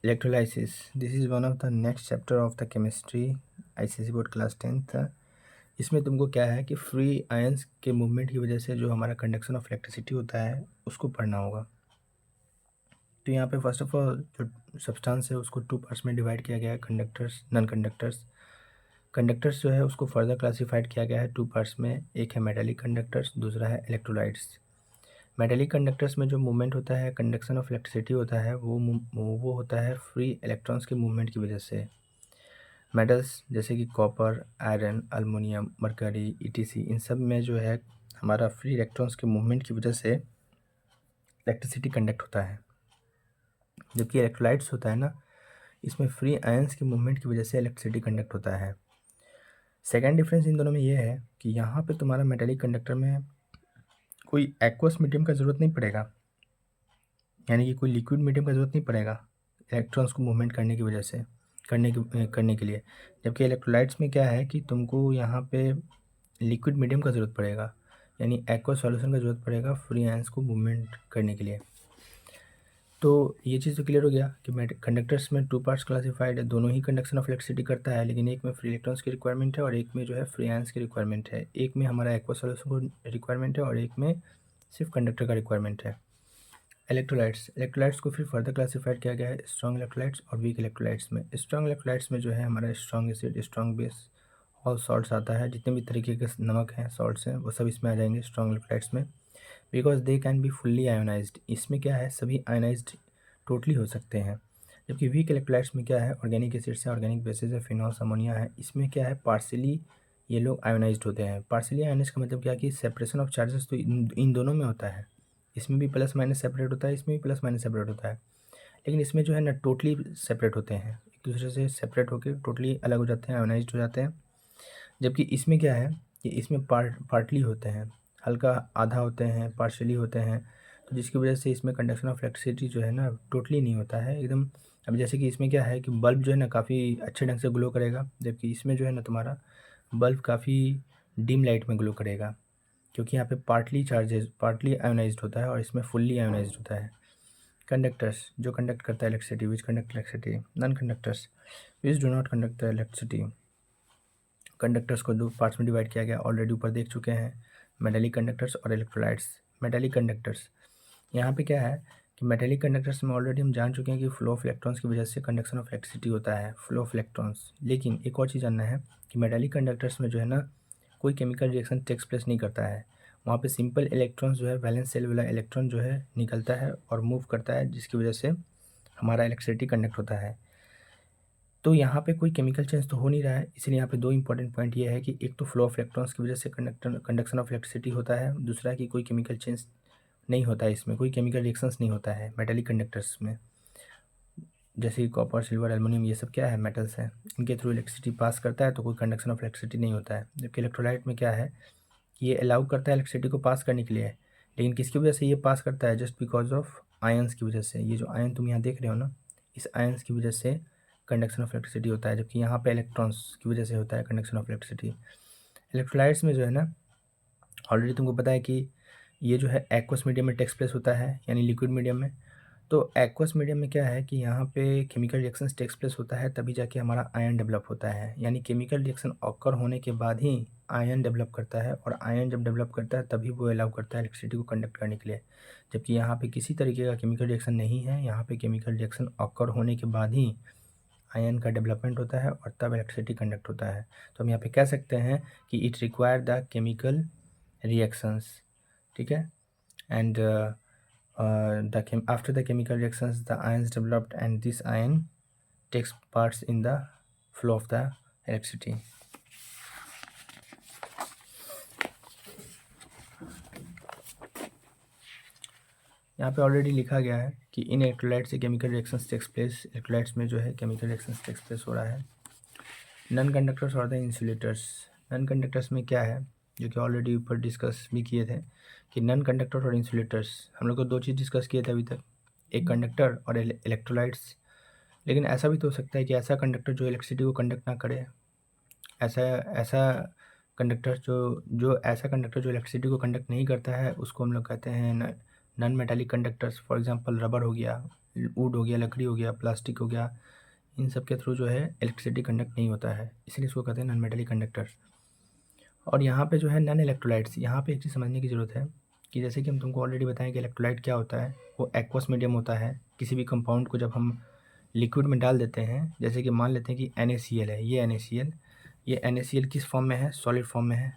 Electrolysis. This is one of the next chapter of the chemistry ICSE board class 10th। इसमें तुमको क्या है कि फ्री आयंस के मूवमेंट की वजह से जो हमारा कंडक्शन ऑफ इलेक्ट्रिसिटी होता है उसको पढ़ना होगा। तो यहाँ पे फर्स्ट ऑफ ऑल जो सब्सटेंस है उसको टू पार्ट्स में डिवाइड किया गया है, कंडक्टर्स, नॉन कंडक्टर्स। कंडक्टर्स जो है उसको फर्दर क्लासीफाइड किया गया है टू पार्ट्स में, एक है मेटालिक कंडक्टर्स, दूसरा है इलेक्ट्रोलाइट्स। मेटालिक कंडक्टर्स में जो मूवमेंट होता है, कंडक्शन ऑफ इलेक्ट्रिसिटी होता है, वो होता है फ्री इलेक्ट्रॉन्स के मूवमेंट की वजह से। मेटल्स जैसे कि copper, iron, aluminium, mercury, ETC, इन सब में जो है हमारा फ्री इलेक्ट्रॉन्स के मूवमेंट की वजह से इलेक्ट्रिसिटी कंडक्ट होता है। जबकि इलेक्ट्रोलाइट्स होता है ना, इसमें फ्री आयंस के मूवमेंट की वजह से इलेक्ट्रिसिटी कंडक्ट होता है। सेकेंड डिफरेंस इन दोनों में ये है कि यहाँ पे तुम्हारा मेटालिक कंडक्टर में कोई एक्वस मीडियम का ज़रूरत नहीं पड़ेगा, यानी कि कोई लिक्विड मीडियम का ज़रूरत नहीं पड़ेगा इलेक्ट्रॉन्स को मूवमेंट करने की वजह से करने के लिए। जबकि इलेक्ट्रोलाइट्स में क्या है कि तुमको यहाँ पे लिक्विड मीडियम का ज़रूरत पड़ेगा, यानी एक्वस सॉल्यूशन का ज़रूरत पड़ेगा फ्री आयंस को मूवमेंट करने के लिए। तो ये चीज़ तो क्लियर हो गया कि कंडक्टर्स में टू पार्ट्स क्लासिफाइड है, दोनों ही कंडक्शन ऑफ इलेक्ट्रिसिटी करता है, लेकिन एक में फ्री इलेक्ट्रॉन्स की रिक्वायरमेंट है और एक में जो है फ्री आयंस की रिक्वायरमेंट है। एक में हमारा एक्वस सॉल्यूशन को रिक्वायरमेंट है और एक में सिर्फ कंडक्टर का रिक्वायरमेंट है। इलेक्ट्रोलाइट्स को फिर फर्दर क्लासिफाइड किया गया है स्ट्रॉन्ग इलेक्ट्रोलाइट्स और वीक इलेक्ट्रोलाइट्स में। स्ट्रॉन्ग इलेक्ट्रोलाइट्स में जो है हमारा strong acid, strong base, all salts आता है, जितने भी तरीके के नमक हैं, सॉल्ट्स हैं, वो सब इसमें आ जाएंगे स्ट्रॉन्ग इलेक्ट्रोलाइट्स में। Because they can be fully ionised, इसमें क्या है सभी आयोनाइज्ड टोटली हो सकते हैं। जबकि वीक इलेक्ट्रोलाइट्स में क्या है ऑर्गेनिक एसिड्स है, ऑर्गेनिक बेसिस है, फिनॉल्स, अमोनिया है, इसमें क्या है पार्शियली ये लोग आयोनाइज्ड होते हैं। पार्शियली आयोनाइज्ड का मतलब क्या है कि सेपरेशन ऑफ चार्जेस तो इन दोनों में होता है, इसमें भी प्लस माइनस सेपरेट होता है, इसमें भी प्लस माइनस सेपरेट होता है, लेकिन इसमें जो है ना टोटली सेपरेट होते हैं, एक दूसरे से सेपरेट होकर टोटली अलग हो जाते हैं, आयोनाइज्ड हो जाते हैं। जबकि इसमें क्या है कि इसमें पार्टली होते हैं, हल्का आधा होते हैं, पार्शियली होते हैं, तो जिसकी वजह से इसमें कंडक्शन ऑफ इलेक्ट्रिसिटी जो है ना टोटली नहीं होता है एकदम। अब जैसे कि इसमें क्या है कि बल्ब जो है ना काफ़ी अच्छे ढंग से ग्लो करेगा, जबकि इसमें जो है ना तुम्हारा बल्ब काफ़ी डिम लाइट में ग्लो करेगा, क्योंकि यहाँ पे पार्टली आयोनाइज्ड होता है और इसमें फुल्ली आयोनाइज्ड होता है। कंडक्टर्स जो कंडक्ट करता है electricity, which conduct electricity. Non conductors which do not conduct the electricity. Conductors को दो पार्ट्स में डिवाइड किया गया, ऑलरेडी ऊपर देख चुके हैं, मेटालिक कंडक्टर्स और इलेक्ट्रोलाइट्स। मेटालिक कंडक्टर्स, यहाँ पे क्या है कि मेटालिक कंडक्टर्स में ऑलरेडी हम जान चुके हैं कि फ्लो ऑफ इलेक्ट्रॉन्स की वजह से कंडक्शन ऑफ इलेक्ट्रिसिटी होता है, फ्लो ऑफ इलेक्ट्रॉन्स। लेकिन एक और चीज़ जानना है कि मेटालिक कंडक्टर्स में जो है ना कोई केमिकल रिएक्शन टेक्स प्लेस नहीं करता है, वहाँ पे सिंपल इलेक्ट्रॉन्स जो है वैलेंस सेल वाला इलेक्ट्रॉन जो है निकलता है और मूव करता है, जिसकी वजह से हमारा इलेक्ट्रिसिटी कंडक्ट होता है। तो यहाँ पे कोई केमिकल चेंज तो हो नहीं रहा है, इसलिए यहाँ पे दो इंपॉर्टेंट पॉइंट ये है कि एक तो फ्लो ऑफ इलेक्ट्रॉन्स की वजह से कंडक्शन ऑफ इलेक्ट्रिसिटी होता है, दूसरा है कि कोई केमिकल चेंज नहीं होता है, इसमें कोई केमिकल रिएक्शंस नहीं होता है मेटालिक कंडक्टर्स में। जैसे कि कॉपर, सिल्वर, एल्युमिनियम, ये सब क्या है मेटल्स हैं, इनके थ्रू इलेक्ट्रिसिटी पास करता है तो कोई कंडक्शन ऑफ इलेक्ट्रिसिटी नहीं होता है। जबकि इलेक्ट्रोलाइट में क्या है कि ये अलाउ करता है इलेक्ट्रिसिटी को पास करने के लिए, लेकिन किसकी वजह से ये पास करता है, जस्ट बिकॉज ऑफ आयंस की वजह से। ये जो आयन तुम यहाँ देख रहे हो ना, इस आयंस की वजह से कंडक्शन ऑफ इलेक्ट्रिसिटी होता है, जबकि यहाँ पे इलेक्ट्रॉन्स की वजह से होता है कंडक्शन ऑफ इलेक्ट्रिसिटी। इलेक्ट्रोलाइट्स में जो है ना ऑलरेडी तुमको पता है कि ये जो है एक्वस मीडियम में टेक्स प्लेस होता है, यानी लिक्विड मीडियम में। तो एक्वस मीडियम में क्या है कि यहाँ पे केमिकल रिएक्शंस टेक्स प्लेस होता है, तभी जाके हमारा आयन डेवलप होता है, यानी केमिकल रिएक्शन ऑकर होने के बाद ही आयन डेवलप करता है, और आयन जब डेवलप करता है तभी वो अलाउ करता है इलेक्ट्रिसिटी को कंडक्ट करने के लिए। जबकि यहाँ पे किसी तरीके का केमिकल रिएक्शन नहीं है, यहाँ पे केमिकल रिएक्शन ऑकर होने के बाद ही आयन का डेवलपमेंट होता है और तब इलेक्ट्रिसिटी कंडक्ट होता है। तो हम यहाँ पे कह सकते हैं कि it require the chemical reactions, ठीक है। And after the chemical reactions the ions developed, and this ion takes parts in the flow of the electricity. यहाँ पे ऑलरेडी लिखा गया है कि इन इलेक्ट्रोलाइट्स से chemical reactions takes place, electrolytes में जो है केमिकल रिएक्शंस टेक्स प्लेस हो रहा है। नॉन कंडक्टर्स और द इंसुलेटर्स। नॉन कंडक्टर्स में क्या है, जो कि ऑलरेडी ऊपर डिस्कस भी किए थे कि नॉन कंडक्टर और इंसुलेटर्स, हम लोग को दो चीज़ डिस्कस किए थे अभी तक, एक कंडक्टर और इलेक्ट्रोलाइट्स। लेकिन ऐसा भी तो हो सकता है कि ऐसा कंडक्टर जो इलेक्ट्रिसिटी को कंडक्ट ना करे, ऐसा ऐसा कंडक्टर जो ऐसा कंडक्टर जो इलेक्ट्रिसिटी को कंडक्ट नहीं करता है, उसको हम लोग कहते हैं non metallic conductors. For example rubber हो गया, वुड हो गया, लकड़ी हो गया, प्लास्टिक हो गया, इन सब के थ्रू जो है इलेक्ट्रिसिटी कंडक्ट नहीं होता है, इसलिए इसको कहते हैं नॉन मेटालिक कंडक्टर। और यहाँ पे जो है नॉन इलेक्ट्रोलाइट्स, यहाँ पे एक चीज़ समझने की ज़रूरत है कि जैसे कि हम तुमको ऑलरेडी बताएं कि इलेक्ट्रोलाइट क्या होता है, वो एक्वस मीडियम होता है। किसी भी कंपाउंड को जब हम लिक्विड में डाल देते हैं, जैसे कि मान लेते हैं कि NaCl है, ये NaCl, ये NaCl किस फॉर्म में है, सॉलिड फॉर्म में है।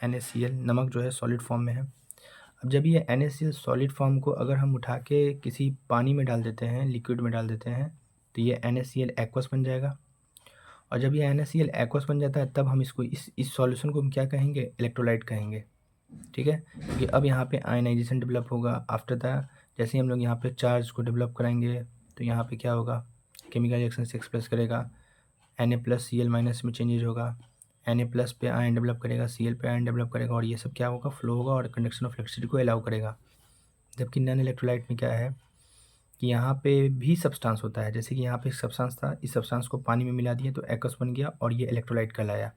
NaCl नमक जो है सॉलिड फॉर्म में है। अब जब ये NaCl सॉलिड फॉर्म को अगर हम उठा के किसी पानी में डाल देते हैं, लिक्विड में डाल देते हैं, तो ये NaCl एक्वस बन जाएगा। और जब ये NaCl एक्वस बन जाता है, तब हम इसको इस सॉल्यूशन को हम क्या कहेंगे, इलेक्ट्रोलाइट कहेंगे। ठीक है, क्योंकि अब यहाँ पे आयनाइजेशन डेवलप होगा। आफ्टर द जैसे ही हम लोग यहाँ पे चार्ज को डेवलप कराएंगे, तो यहाँ पे क्या होगा, केमिकल रिएक्शन से एक्सप्रेस करेगा, Na+Cl- में चेंजेज होगा, Na+ पे आयन डेवलप करेगा, Cl पे आयन डेवलप करेगा, और ये सब क्या होगा, फ्लो होगा और कंडक्शन ऑफ इलेक्ट्रिसिटी को अलाउ करेगा। जबकि नॉन इलेक्ट्रोलाइट में क्या है कि यहाँ पे भी सब्सटेंस होता है। जैसे कि यहाँ पे एक सब्सटेंस था, इस सब्सटेंस को पानी में मिला दिया तो एक्वस बन गया और ये इलेक्ट्रोलाइट कहलाया।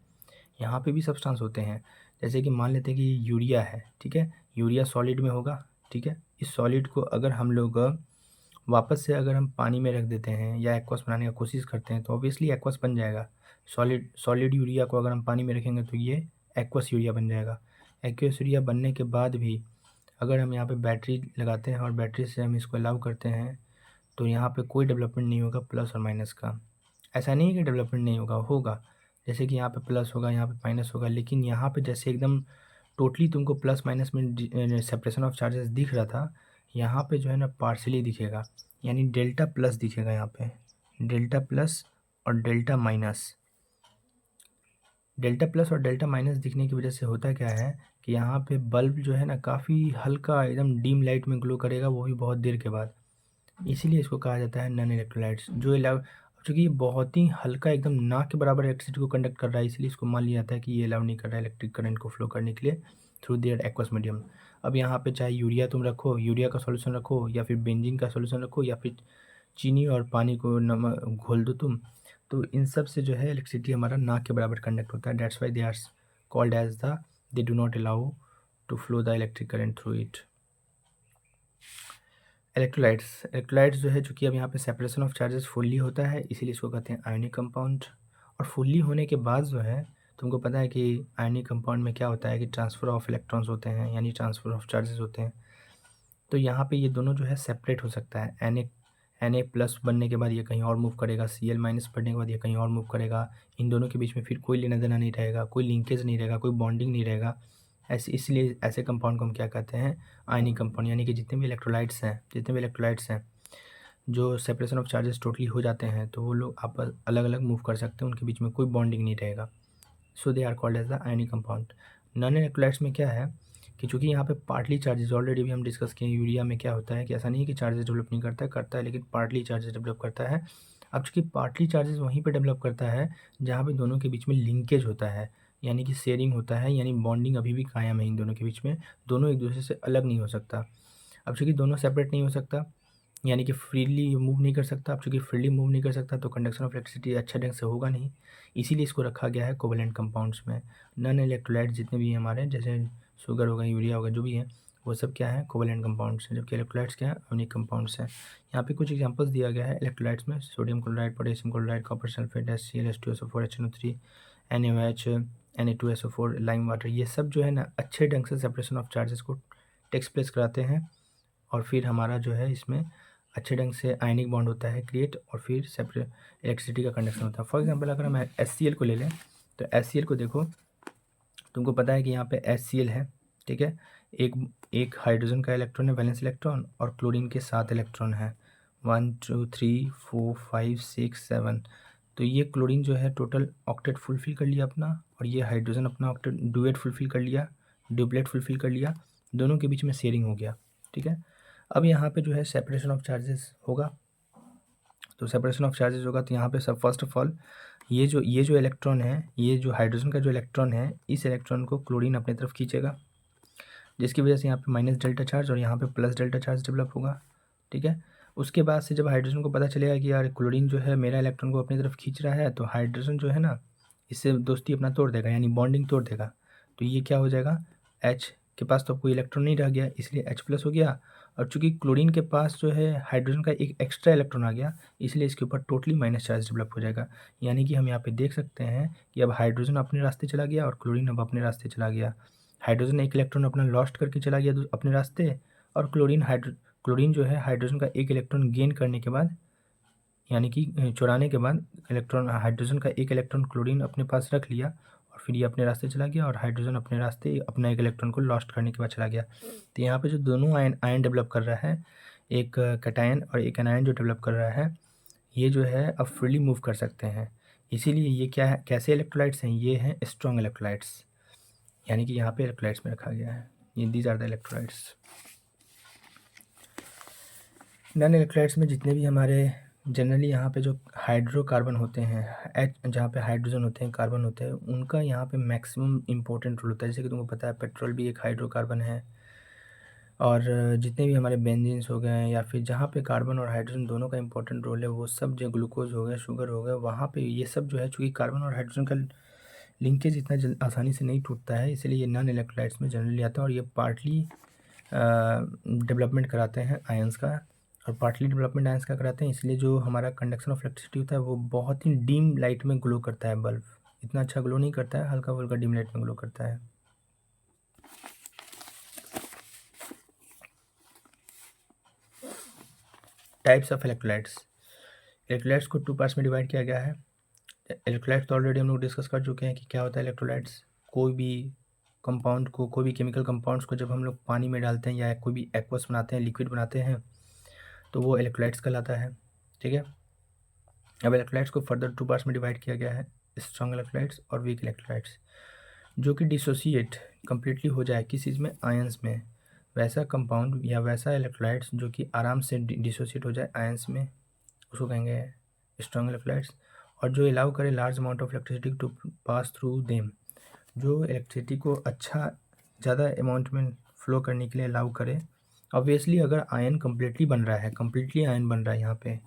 यहाँ पे भी सब्सटेंस होते हैं, जैसे कि मान लेते हैं कि यूरिया है, ठीक है, यूरिया सॉलिड में होगा, ठीक है। इस सॉलिड को अगर हम लोग वापस से अगर हम पानी में रख देते हैं या एक्वस बनाने का कोशिश करते हैं, तो ऑब्वियसली एक्वस बन जाएगा। सॉलिड यूरिया को अगर हम पानी में रखेंगे तो ये एक्वस यूरिया बन जाएगा। एक्वस यूरिया बनने के बाद भी अगर हम यहाँ पे बैटरी लगाते हैं और बैटरी से हम इसको अलाउ करते हैं, तो यहाँ पे कोई डेवलपमेंट नहीं होगा प्लस और माइनस का। ऐसा नहीं है कि डेवलपमेंट नहीं होगा, होगा। जैसे कि यहाँ पे प्लस होगा, यहाँ पे माइनस होगा, लेकिन यहाँ पे जैसे एकदम टोटली तुमको प्लस माइनस में सेपरेशन ऑफ चार्जेस दिख रहा था, यहाँ पे जो है ना पार्शली दिखेगा, यानी डेल्टा प्लस दिखेगा यहाँ पे, डेल्टा प्लस और डेल्टा माइनस। डेल्टा प्लस और डेल्टा माइनस दिखने की वजह से होता क्या है कि यहाँ पे बल्ब जो है ना काफ़ी हल्का एकदम डीम लाइट में ग्लो करेगा, वो भी बहुत देर के बाद। इसीलिए इसको कहा जाता है नॉन इलेक्ट्रोलाइट्स। जो चूँकि ये बहुत ही हल्का एकदम ना के बराबर इलेक्ट्रिसिटी को कंडक्ट कर रहा है, इसलिए इसको मान लिया जाता है कि ये अलाउ नहीं कर रहा है इलेक्ट्रिक करंट को फ्लो करने के लिए थ्रू देयर एक्वस मीडियम। अब यहाँ पे चाहे यूरिया तुम रखो, यूरिया का सॉल्यूशन रखो, या फिर बेंजीन का सॉल्यूशन रखो, या फिर चीनी और पानी को नमक घोल दो तुम, तो इन सब से जो है इलेक्ट्रिसिटी हमारा ना के बराबर कंडक्ट होता है। That's why they are called as the, they do not allow to flow the electric current through it. Electrolytes जो है, चूँकि अब यहाँ पे सेपरेशन ऑफ चार्जेस फुल्ली होता है, इसीलिए इसको कहते हैं आयनिक कंपाउंड। और फुल्ली होने के बाद जो है, तुमको पता है कि आयनिक कंपाउंड में क्या होता है कि ट्रांसफ़र ऑफ इलेक्ट्रॉन्स होते हैं, यानी ट्रांसफ़र ऑफ चार्जेस होते हैं। तो यहाँ पे ये दोनों जो है सेपरेट हो सकता है। Na+ बनने के बाद ये कहीं और मूव करेगा, Cl- बनने के बाद ये कहीं और मूव करेगा। इन दोनों के बीच में फिर कोई लेना देना नहीं रहेगा, कोई लिंकेज नहीं रहेगा, कोई बॉन्डिंग नहीं रहेगा। ऐसे इसलिए ऐसे कंपाउंड को हम क्या कहते हैं, आयनिक कंपाउंड। यानी कि जितने भी इलेक्ट्रोलाइट्स हैं जो सेपरेशन ऑफ चार्जेस टोटली हो जाते हैं, तो वो लोग आपस अलग अलग मूव कर सकते हैं, उनके बीच में कोई बॉन्डिंग नहीं रहेगा। So they are called as the ionic compound. Non electrolytes में क्या है कि चूँकि यहाँ पे पार्टली चार्जेस ऑलरेडी भी हम डिस्कस किए, यूरिया में क्या होता है कि ऐसा नहीं है कि चार्जेस डेवलप नहीं करता है, लेकिन पार्टली चार्जेस डेवलप करता है। अब चूँकि पार्टली चार्जेस वहीं पे डेवलप करता है जहाँ पे दोनों के बीच में लिंकेज होता है, यानी कि शेयरिंग होता है, यानी बॉन्डिंग अभी भी कायम है इन दोनों के बीच में, दोनों एक दूसरे से अलग नहीं हो सकता। अब चूँकि दोनों सेपरेट नहीं हो सकता, यानी कि फ्रीली मूव नहीं कर सकता। अब चूँकि फ्रीली मूव नहीं कर सकता, तो कंडक्शन ऑफ इलेक्ट्रिसिटी अच्छे ढंग से होगा नहीं, इसीलिए इसको रखा गया है कोवेलेंट कंपाउंड्स में। नॉन इलेक्ट्रोलाइट जितने भी हैं हमारे, जैसे शुगर होगा, यूरिया होगा, जो भी है वो सब क्या है, कोवेलेंट कंपाउंड्स हैं, जबकि इलेक्ट्रोलाइट्स क्या है, आयनिक कंपाउंड्स हैं। यहाँ पे कुछ एग्जांपल्स दिया गया है इलेक्ट्रोलाइट्स में, sodium chloride, potassium chloride, copper sulphate, HCl, H2SO4, HNO3, NaOH, Na2SO4, lime water. ये सब जो है ना अच्छे ढंग से सेपरेशन ऑफ चार्जेस को टेक्स प्लेस कराते हैं, और फिर हमारा जो है इसमें अच्छे ढंग से आयनिक बॉन्ड होता है क्रिएट, और फिर सेपरेट इलेक्ट्रिसिटी का कंडक्शन होता है। फॉर एग्जांपल अगर हम HCl को ले लें, तो HCl को देखो, तुमको पता है कि यहाँ पे HCl है, ठीक है, एक हाइड्रोजन का इलेक्ट्रॉन है, वैलेंस इलेक्ट्रॉन, और क्लोरीन के 7 इलेक्ट्रॉन है, 1 2 3 4 5 6 7। तो ये क्लोरीन जो है टोटल ऑक्टेट फुलफिल कर लिया अपना, और ये हाइड्रोजन अपना ऑक्टेट डुएट फुलफिल कर लिया, डुप्लेट फुलफिल कर लिया, दोनों के बीच में शेयरिंग हो गया, ठीक है। अब यहाँ पे जो है सेपरेशन ऑफ चार्जेस होगा, तो सेपरेशन ऑफ चार्जेस होगा, तो यहाँ पे सब फर्स्ट ऑफ ऑल ये जो इलेक्ट्रॉन है, ये जो हाइड्रोजन का जो इलेक्ट्रॉन है, इस इलेक्ट्रॉन को क्लोरीन अपनी तरफ खींचेगा, जिसकी वजह से यहाँ पे माइनस डेल्टा चार्ज और यहाँ पे प्लस डेल्टा चार्ज डेवलप होगा, ठीक है। उसके बाद से जब हाइड्रोजन को पता चलेगा कि यार क्लोरीन जो है मेरा इलेक्ट्रॉन को अपनी तरफ खींच रहा है, तो हाइड्रोजन जो है ना इससे दोस्ती अपना तोड़ देगा, यानी बॉन्डिंग तोड़ देगा। तो ये क्या हो जाएगा, H के पास तो कोई इलेक्ट्रॉन नहीं रह गया, इसलिए H+ हो गया, और चूँकि क्लोरीन के पास जो है हाइड्रोजन का एक एक्स्ट्रा इलेक्ट्रॉन आ गया, इसलिए इसके ऊपर टोटली माइनस चार्ज डेवलप हो जाएगा। यानी कि हम यहाँ पे देख सकते हैं कि अब हाइड्रोजन अपने रास्ते चला गया और क्लोरीन अब अपने रास्ते चला गया। हाइड्रोजन एक इलेक्ट्रॉन अपना लॉस्ट करके चला गया अपने रास्ते, और क्लोरीन जो है हाइड्रोजन का एक इलेक्ट्रॉन गेन करने के बाद, यानी कि चुराने के बाद हाइड्रोजन का एक इलेक्ट्रॉन क्लोरीन अपने पास रख लिया, और फिर ये अपने रास्ते चला गया, और हाइड्रोजन अपने रास्ते अपना एक इलेक्ट्रॉन को लॉस्ट करने के बाद चला गया। तो यहाँ पे जो दोनों आयन डेवलप कर रहा है, एक कैटायन और एक एनायन जो डेवलप कर रहा है, ये जो है अब फ्रीली मूव कर सकते हैं। इसीलिए ये क्या है, कैसे इलेक्ट्रोलाइट्स हैं, ये हैं स्ट्रॉन्ग इलेक्ट्रोलाइट्स, यानी कि यहाँ पे इलेक्ट्रोलाइट्स में रखा गया है। ये these are the electrolytes. Non electrolytes में जितने भी हमारे जनरली यहाँ पे जो हाइड्रोकार्बन होते हैं, जहाँ पे हाइड्रोजन होते हैं, कार्बन होते हैं, उनका यहाँ पे मैक्सिमम इम्पोर्टेंट रोल होता है। जैसे कि तुमको पता है पेट्रोल भी एक हाइड्रोकार्बन है, और जितने भी हमारे बेंजीन्स हो गए या फिर जहाँ पे कार्बन और हाइड्रोजन दोनों का इंपॉर्टेंट रोल है, वो सब जो ग्लूकोज हो गया, शुगर हो गया, वहाँ पे ये सब जो है, चूँकि कार्बन और हाइड्रोजन का लिंकेज इतना आसानी से नहीं टूटता है, इसलिए ये नॉन इलेक्ट्रोलाइट्स में जनरली आता है, और ये पार्टली डेवलपमेंट कराते हैं आयंस का, और पार्टली डेवलपमेंट आयंस का कराते हैं। इसलिए जो हमारा कंडक्शन ऑफ इलेक्ट्रिसिटी होता है वो बहुत ही डीम लाइट में ग्लो करता है। बल्ब इतना अच्छा ग्लो नहीं करता है, हल्का फुल्का डीम लाइट में ग्लो करता है। टाइप्स ऑफ इलेक्ट्रोलाइट्स को 2 पार्ट्स में डिवाइड किया गया है। इलेक्ट्रोलाइट्स तो ऑलरेडी हम लोग डिस्कस कर चुके हैं कि क्या होता है इलेक्ट्रोलाइट्स। कोई भी कंपाउंड को, कोई भी केमिकल कंपाउंड्स को जब हम लोग पानी में डालते हैं या कोई भी एक्वस बनाते हैं, लिक्विड बनाते हैं, तो वो इलेक्ट्रोलाइट्स कहलाता है। ठीक है, अब इलेक्ट्रोलाइट्स को फर्दर 2 पार्ट्स में डिवाइड किया गया है, स्ट्रॉन्ग इलेक्ट्रोलाइट्स और वीक इलेक्ट्रोलाइट्स। जो कि डिसोसिएट कम्प्लीटली हो जाए किस चीज़ में, आयंस में, वैसा कंपाउंड या वैसा इलेक्ट्रोलाइट्स जो कि आराम से डिसोसिएट हो जाए आयंस में, उसको कहेंगे स्ट्रॉन्ग इलेक्ट्रोलाइट्स। और जो अलाउ करे large amount of electricity to pass through them, जो इलेक्ट्रिसिटी को अच्छा ज़्यादा अमाउंट में फ्लो करने के लिए अलाउ करे। ऑब्वियसली अगर आयन कम्प्लीटली बन रहा है, कम्प्लीटली आयन बन रहा है, यहाँ पे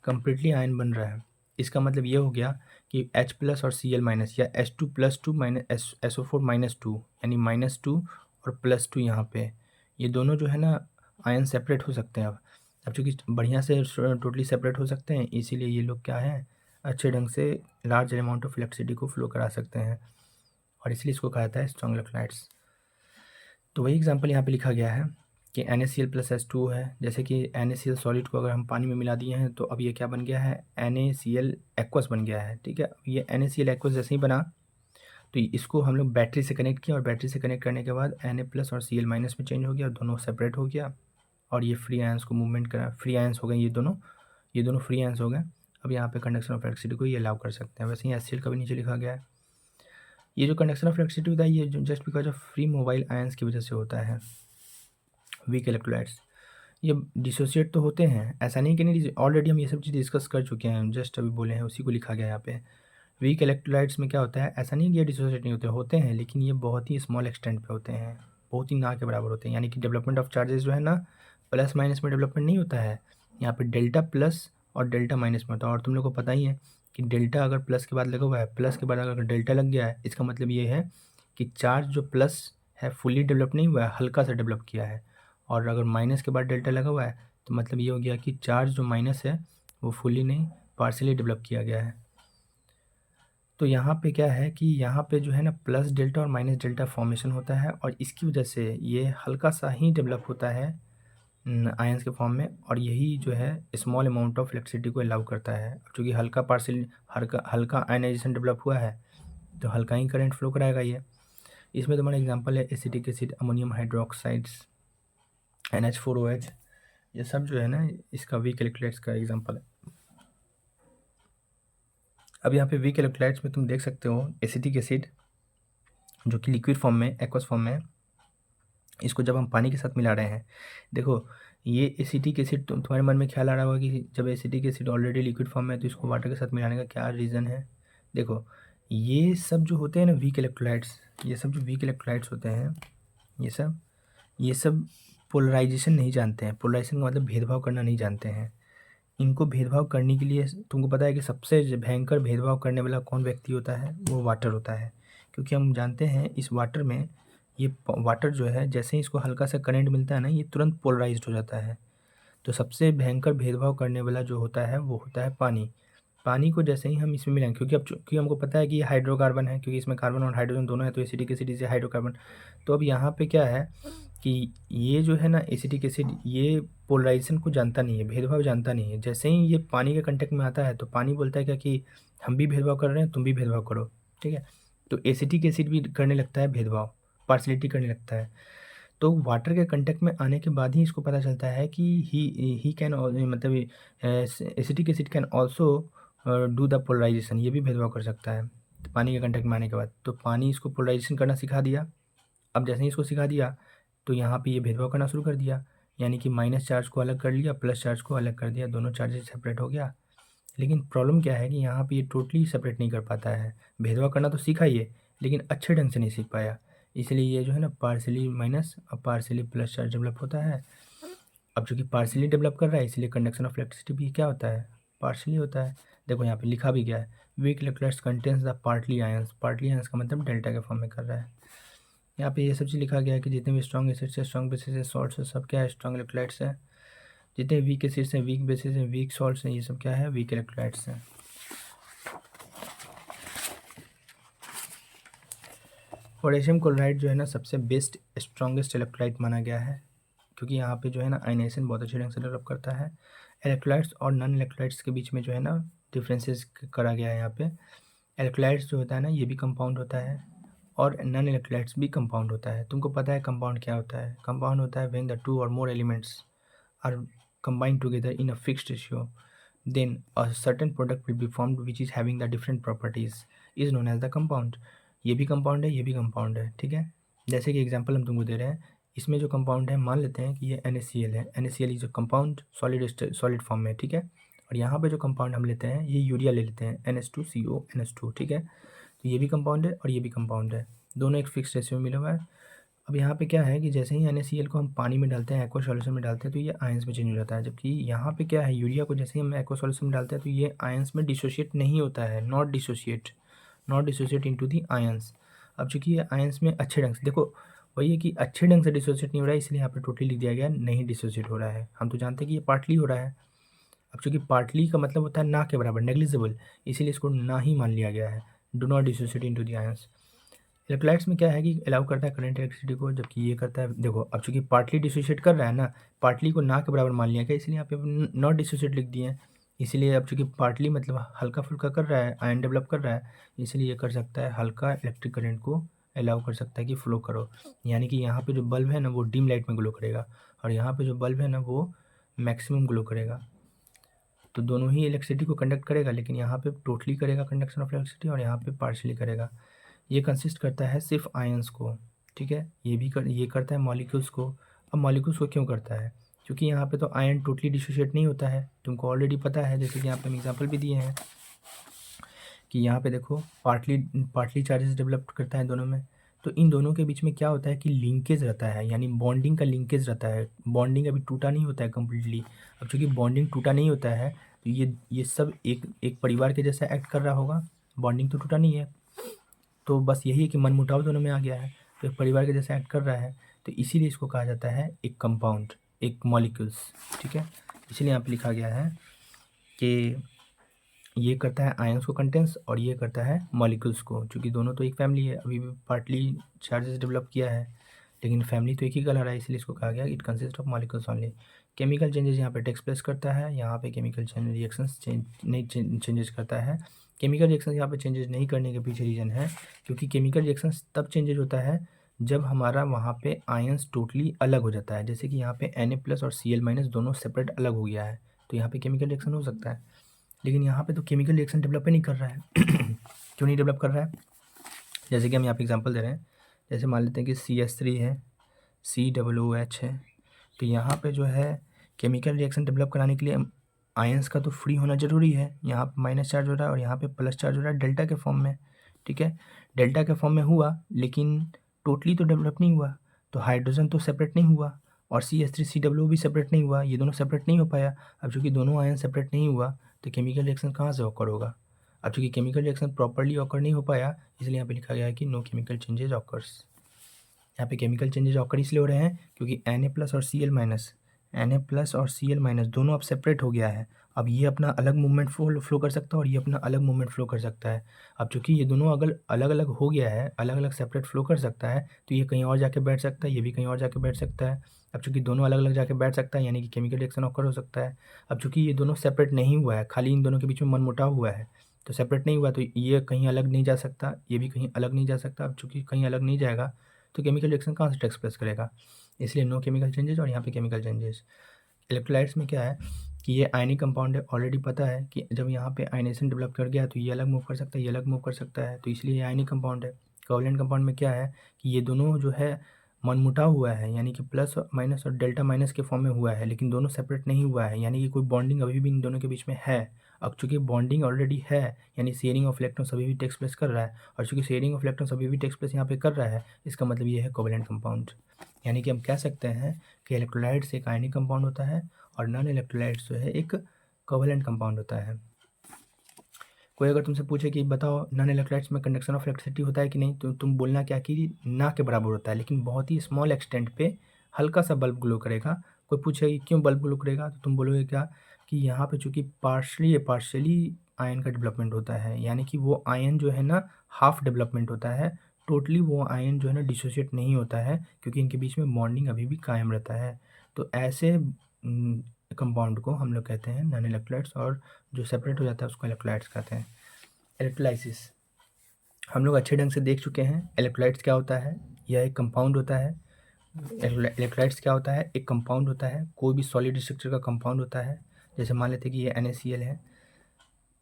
कम्प्लीटली आयन बन रहा है, इसका मतलब ये हो गया कि H प्लस और Cl माइनस, या H2 plus 2 minus SO4 minus 2, यानी -2 और +2, यहाँ पे ये दोनों जो है ना आयन सेपरेट हो सकते हैं। अब चूँकि बढ़िया से टोटली सेपरेट हो सकते हैं, इसीलिए ये लोग क्या है, अच्छे ढंग से लार्ज अमाउंट ऑफ इलेक्ट्रिसिटी को फ्लो करा सकते हैं, और इसलिए इसको कहा जाता है स्ट्रॉन्ग इलेक्ट्रोलाइट्स। तो वही एग्जांपल यहाँ पे लिखा गया है कि NaCl प्लस H2 है। जैसे कि NaCl सॉलिड को अगर हम पानी में मिला दिए हैं, तो अब ये क्या बन गया है, NaCl एक्वस बन गया है। ठीक है, ये NaCl एक्वस जैसे ही बना, तो इसको हम लोग बैटरी से कनेक्ट किया, और बैटरी से कनेक्ट करने के बाद Na प्लस और Cl माइनस में चेंज हो गया, और दोनों सेपरेट हो गया, और ये फ्री आयंस को मूवमेंट करा, फ्री आयंस हो गए ये दोनों फ्री आयंस हो गए। अब यहाँ पे कंडक्शन ऑफ इलेक्ट्रिसिटी को ये अलाउ कर सकते हैं। वैसे ही HCl का भी नीचे लिखा गया है। ये जो कंडक्शन ऑफ इलेक्ट्रिसिटी होता है, ये just because of free mobile ions की वजह से होता है। वीक इलेक्ट्रोलाइट्स ये डिसोसिएट तो होते हैं, ऐसा नहीं कि नहीं, ऑलरेडी हम ये सब चीज़ डिस्कस कर चुके हैं, जस्ट अभी बोले हैं, उसी को लिखा गया यहाँ पे। वीक इलेक्ट्रोलाइट्स में क्या होता है, ऐसा नहीं कि ये डिसोसिएट नहीं होते हैं, लेकिन ये बहुत ही स्मॉल एक्सटेंट पे होते हैं, बहुत ही ना के बराबर होते हैं। यानी कि डेवलपमेंट ऑफ चार्जेस जो है ना, प्लस माइनस में डेवलपमेंट नहीं होता है, यहाँ पे डेल्टा प्लस और डेल्टा माइनस में होता है। और तुम लोग को पता ही है कि डेल्टा अगर प्लस के बाद लगा हुआ है, प्लस के बाद अगर डेल्टा लग गया है, इसका मतलब ये है कि चार्ज जो प्लस है फुली डेवलप नहीं हुआ है, हल्का सा डेवलप किया है। और अगर माइनस के बाद डेल्टा लगा हुआ है, तो मतलब ये हो गया कि चार्ज जो माइनस है वो फुली नहीं, पार्शियली डेवलप किया गया है। तो यहाँ पे क्या है कि यहाँ पे जो है ना प्लस डेल्टा और माइनस डेल्टा फॉर्मेशन होता है, और इसकी वजह से ये हल्का सा ही डेवलप होता है आयंस के फॉर्म में, और यही जो है स्मॉल अमाउंट ऑफ इलेक्ट्रिसिटी को अलाउ करता है। क्योंकि हल्का आयनाइजेशन डेवलप हुआ है, तो हल्का ही करंट फ्लो कराएगा ये। इसमें तुम्हारा एग्जांपल है acetic acid, ammonium hydroxides, NH4OH, ये सब जो है ना इसका वीक इलेक्ट्रोलाइट्स का एग्जांपल है। अब यहाँ पे वीक इलेक्ट्रोलाइट्स में तुम देख सकते हो एसिटिक एसिड जो कि लिक्विड फॉर्म में, एक्वस फॉर्म में, इसको जब हम पानी के साथ मिला रहे हैं, देखो ये एसिटिक एसिड, तुम्हारे मन में ख्याल आ रहा होगा कि जब acetic acid already liquid form में है, तो इसको वाटर के साथ मिलाने का क्या रीज़न है। देखो ये सब जो होते हैं ना वीक इलेक्ट्रोलाइट्स, ये सब जो वीक इलेक्ट्रोलाइट्स होते हैं, ये सब पोलराइजेशन नहीं जानते हैं। पोलराइजेशन का मतलब भेदभाव करना नहीं जानते हैं। इनको भेदभाव करने के लिए तुमको पता है कि सबसे भयंकर भेदभाव करने वाला कौन व्यक्ति होता है, वो वाटर होता है। क्योंकि हम जानते हैं इस वाटर में ये वाटर जो है जैसे ही इसको हल्का सा करंट मिलता है ना, ये तुरंत पोलराइज्ड हो जाता है। तो सबसे भयंकर भेदभाव करने वाला जो होता है वो होता है पानी। पानी को जैसे ही हम इसमें मिलाएंगे, क्योंकि अब क्योंकि हमको पता है कि ये हाइड्रोकार्बन है, क्योंकि इसमें कार्बन और हाइड्रोजन दोनों है, तो एसिडिक एसिड से हाइड्रोकार्बन। तो अब यहाँ पे क्या है कि ये जो है ना एसिटिक एसिड, ये पोलराइजेशन को जानता नहीं है, भेदभाव जानता नहीं है। जैसे ही ये पानी के कंटेक्ट में आता है तो पानी बोलता है क्या कि हम भी भेदभाव कर रहे हैं, तुम भी भेदभाव करो, ठीक है। तो एसिटिक एसिड भी करने लगता है भेदभाव, पार्शलिटी करने लगता है। तो वाटर के कंटेक्ट में आने के बाद ही इसको पता चलता है कि ही कैन, मतलब acetic acid can also do the polarization, ये भी भेदभाव कर सकता है पानी के कंटेक्ट में आने के बाद। तो पानी इसको पोलराइजेशन करना सिखा दिया। अब जैसे ही इसको सिखा दिया तो यहाँ पे ये भेदभाव करना शुरू कर दिया, यानी कि माइनस चार्ज को अलग कर लिया, प्लस चार्ज को अलग कर दिया, दोनों चार्जेस सेपरेट हो गया। लेकिन प्रॉब्लम क्या है कि यहाँ पे ये टोटली सेपरेट नहीं कर पाता है। भेदभाव करना तो सीखा ये, लेकिन अच्छे ढंग से नहीं सीख पाया। इसलिए ये जो है ना पार्शियली माइनस और पार्शियली प्लस चार्ज डेवलप होता है। अब चूंकि पार्शियली डेवलप कर रहा है, इसलिए कंडक्शन ऑफ इलेक्ट्रिसिटी भी क्या होता है, पार्शियली होता है। देखो यहाँ पे लिखा भी गया है, weak electrolytes contains the partly ions. Partly ions का मतलब डेल्टा के फॉर्म में कर रहा है। यहाँ पे ये सब चीज़ लिखा गया है कि जितने भी स्ट्रॉन्ग एसिड्स है, स्ट्रॉन्ग बेसिस है, सॉल्ट्स है, सब क्या है, स्ट्रॉन्ग इलेक्ट्रोलाइट्स है। जितने वीक एसिड्स हैं, वीक बेसिस हैं, वीक सॉल्ट्स हैं, ये सब क्या है, वीक इलेक्ट्रोलाइट्स हैं। पोटेशियम क्लोराइड जो है ना सबसे बेस्ट स्ट्रॉन्गेस्ट इलेक्ट्रोलाइट माना गया है, क्योंकि यहाँ पे जो है ना आयनाइजेशन बहुत अच्छे ढंग से डेवलप करता है। इलेक्ट्रोलाइट्स और नॉन इलेक्ट्रोलाइट्स के बीच में जो है ना डिफरेंसेस करा गया है यहाँ पे। इलेक्ट्रोलाइट्स जो होता है ना ये भी कंपाउंड होता है, और नॉन इलेक्ट्रोलाइट्स भी कंपाउंड होता है। तुमको पता है कंपाउंड क्या होता है? कंपाउंड होता है when the two or more elements are combined together in a fixed ratio, then a certain product will be formed which is having the different properties is known as the compound। ये भी compound है, ये भी compound है, ठीक है। जैसे कि एग्जांपल हम तुमको दे रहे हैं, इसमें जो कंपाउंड है मान लेते हैं कि ये NaCl है। NaCl is a compound solid form में, ठीक है। और यहाँ पे जो कंपाउंड हम लेते हैं ये यूरिया ले लेते हैं, NH2CO NH2, ठीक है। तो ये भी कंपाउंड है और ये भी कंपाउंड है, दोनों एक फिक्स रेशियो में मिला हुआ है। अब यहाँ पे क्या है कि जैसे ही NaCl को हम पानी में डालते हैं, एक्वा सॉल्यूशन में डालते हैं, तो ये आयंस में चेंज हो जाता है। जबकि यहाँ पे क्या है, यूरिया को जैसे ही हम एक्वा सॉल्यूशन में डालते हैं तो ये आयंस में डिसोशिएट नहीं होता है, not dissociate into the ions. अब चूंकि ये आयंस में अच्छे ढंग से, देखो वही है कि अच्छे ढंग से डिसोशिएट नहीं हो रहा है, इसलिए यहाँ पे टोटली लिख दिया गया नहीं डिसोशिएट हो रहा है। हम तो जानते हैं कि ये पार्टली हो रहा है। अब चूंकि पार्टली का मतलब होता है ना के बराबर, नेग्लिजिबल, इसीलिए इसको ना ही मान लिया गया है, do not dissociate into the ions. Electrolytes में क्या है कि अलाउ करता है करंट इलेक्ट्रिसिटी को, जबकि ये करता है, देखो अब चूंकि पार्टली डिसोशिएट कर रहा है ना, पार्टली को ना के बराबर मान लिया गया, इसलिए यहाँ पे नॉट डिसोशिएट लिख दिए हैं। इसीलिए अब चूंकि पार्टली मतलब हल्का फुल्का कर रहा है, आयन डेवलप कर रहा है, इसलिए ये कर सकता है हल्का इलेक्ट्रिक करंट को अलाउ कर सकता है कि फ्लो करो। यानी कि यहाँ पे जो बल्ब है ना वो डिम लाइट में ग्लो करेगा, और यहाँ पे जो बल्ब है ना वो मैक्सिमम ग्लो करेगा। तो दोनों ही इलेक्ट्रिसिटी को कंडक्ट करेगा, लेकिन यहाँ पे टोटली करेगा कंडक्शन ऑफ इलेक्ट्रिसिटी, और यहाँ पे पार्शली करेगा। ये कंसिस्ट करता है सिर्फ आयंस को, ठीक है। ये करता है मॉलिक्यूल्स को। अब मॉलिक्यूल्स को क्यों करता है? क्योंकि यहाँ पे तो आयन टोटली डिसोशिएट नहीं होता है, तुमको ऑलरेडी पता है, जैसे कि यहाँ पे हम एग्जांपल भी दिए हैं कि यहाँ पे देखो पार्टली चार्जेस डेवलप करता है दोनों में। तो इन दोनों के बीच में क्या होता है कि लिंकेज रहता है, यानी बॉन्डिंग का लिंकेज रहता है। बॉन्डिंग अभी टूटा नहीं होता है कम्प्लीटली। अब चूँकि बॉन्डिंग टूटा नहीं होता है तो ये सब एक एक परिवार के जैसा एक्ट कर रहा होगा। बॉन्डिंग तो टूटा नहीं है, तो बस यही है कि मनमुटाव दोनों में आ गया है, तो एक परिवार के जैसा एक्ट कर रहा है। तो इसीलिए इसको कहा जाता है एक कंपाउंड, एक मॉलिक्यूल्स, ठीक है। इसलिए यहाँ पे लिखा गया है कि ये करता है आयंस को कंटेंस और ये करता है मॉलिक्यूल्स को, क्योंकि दोनों तो एक फैमिली है। अभी भी पार्टली चार्जेस डेवलप किया है, लेकिन फैमिली तो एक ही कलर है, इसलिए इसको कहा गया it consist of molecules only. Chemical changes यहाँ पे टेक्स प्लेस करता है, यहाँ पे केमिकल रिएक्शंस चेंजेस करता है। केमिकल रिएक्शन यहाँ पे चेंजेस नहीं करने के पीछे रीज़न है, क्योंकि केमिकल रिएक्शंस तब चेंजेस होता है जब हमारा वहाँ पे आयंस टोटली अलग हो जाता है। जैसे कि यहाँ पे Na+ और Cl- दोनों सेपरेट अलग हो गया है, तो यहाँ पे केमिकल रिएक्शन हो सकता है। लेकिन यहाँ पे तो केमिकल रिएक्शन डेवलप ही नहीं कर रहा है। क्यों नहीं डेवलप कर रहा है? जैसे कि हम यहाँ पे एग्जांपल दे रहे हैं, जैसे मान लेते हैं कि CH3 है, COOH है। तो यहाँ पे जो है केमिकल रिएक्शन डेवलप कराने के लिए आयंस का तो फ्री होना ज़रूरी है। यहाँ पे माइनस चार्ज हो रहा है और यहाँ पे प्लस चार्ज हो रहा है डेल्टा के फॉर्म में, ठीक है। डेल्टा के फॉर्म में हुआ, लेकिन टोटली तो डेवलप नहीं हुआ। तो हाइड्रोजन तो सेपरेट नहीं हुआ, और CH3COO भी सेपरेट नहीं हुआ, ये दोनों सेपरेट नहीं हो पाया। अब चूँकि दोनों आयन सेपरेट नहीं हुआ तो केमिकल रिएक्शन कहाँ से ऑकर होगा? अब चूँकि केमिकल रिएक्शन प्रॉपर्ली ऑकर नहीं हो पाया, इसलिए यहाँ पे लिखा गया है कि नो केमिकल चेंजेज ऑकर्स। यहाँ पे केमिकल चेंजेज ऑकर इसलिए हो रहे हैं क्योंकि Na+ और Cl- दोनों अब सेपरेट हो गया है। अब ये अपना अलग मूवमेंट फ्लो कर सकता है और ये अपना अलग मूवमेंट फ्लो कर सकता है। अब चूँकि ये दोनों अगर अलग अलग हो गया है, अलग अलग सेपरेट फ्लो कर सकता है, तो ये कहीं और जाके बैठ सकता है, ये भी कहीं और जाके बैठ सकता है। अब चूँकि दोनों अलग अलग जाके बैठ सकता है यानी कि केमिकल रिएक्शन ऑकर हो सकता है। अब चूँकि ये दोनों सेपरेट नहीं हुआ है, खाली इन दोनों के बीच में मनमुटाव हुआ है, तो सेपरेट नहीं हुआ, तो ये कहीं अलग नहीं जा सकता, ये भी कहीं अलग नहीं जा सकता। अब चूँकि कहीं अलग नहीं जाएगा तो केमिकल रिएक्शन कहाँ से टेक प्लेस करेगा, इसलिए नो केमिकल चेंजेस और यहाँ पे केमिकल चेंजेस। इलेक्ट्रोलाइट्स में क्या है कि ये आयनिक कंपाउंड है, ऑलरेडी पता है कि जब यहाँ पे आयनेशन डेवलप कर गया तो ये अलग मूव कर सकता है, ये अलग मूव कर सकता है, तो इसलिए ये आयनिक कंपाउंड है। कोवलेंट कंपाउंड में क्या है कि ये दोनों जो है मनमुटा हुआ है, यानी कि प्लस माइनस और डेल्टा माइनस के फॉर्म में हुआ है, लेकिन दोनों सेपरेट नहीं हुआ है, यानी कि कोई बॉन्डिंग अभी भी इन दोनों के बीच में है। अब चूंकि बॉन्डिंग ऑलरेडी है, यानी शेयरिंग ऑफ इलेक्ट्रॉन्स अभी भी टेक्स प्लेस कर रहा है, और चूंकि शेयरिंग ऑफ इलेक्ट्रॉन्स अभी भी टेक्स प्लेस यहाँ पे कर रहा है, इसका मतलब ये है कोवलेंट कंपाउंड। यानी कि हम कह सकते हैं कि इलेक्ट्रोलाइट्स एक आयनिक कंपाउंड होता है और नॉन इलेक्ट्रोलाइट्स जो है एक कोवलेंट कंपाउंड होता है। कोई अगर तुमसे पूछे कि बताओ नॉन इलेक्ट्रोलाइट्स में कंडक्शन ऑफ इलेक्ट्रिसिटी होता है कि नहीं, तो तुम बोलना क्या कि ना के बराबर होता है, लेकिन बहुत ही स्मॉल एक्सटेंट पे हल्का सा बल्ब ग्लो करेगा। कोई पूछे कि क्यों बल्ब ग्लो करेगा, तो तुम बोलोगे क्या कि यहाँ पे चूँकि पार्शली आयन का डेवलपमेंट होता है, यानी कि वो आयन जो है ना हाफ डेवलपमेंट होता है, टोटली वो आयन जो है ना डिसोशिएट नहीं होता है, क्योंकि इनके बीच में बॉन्डिंग अभी भी कायम रहता है। तो ऐसे कंपाउंड को हम लोग कहते हैं नॉन इलेक्ट्रोलाइट्स, और जो सेपरेट हो जाता है उसको इलेक्ट्रोलाइट्स कहते हैं। इलेक्ट्रोलाइसिस हम लोग अच्छे ढंग से देख चुके हैं। इलेक्ट्रोलाइट्स क्या होता है, यह एक कंपाउंड होता है। इलेक्ट्रोलाइट्स क्या होता है, एक कंपाउंड होता है, कोई भी सॉलिड स्ट्रक्चर का कंपाउंड होता है। जैसे मान लेते हैं कि ये NaCl है।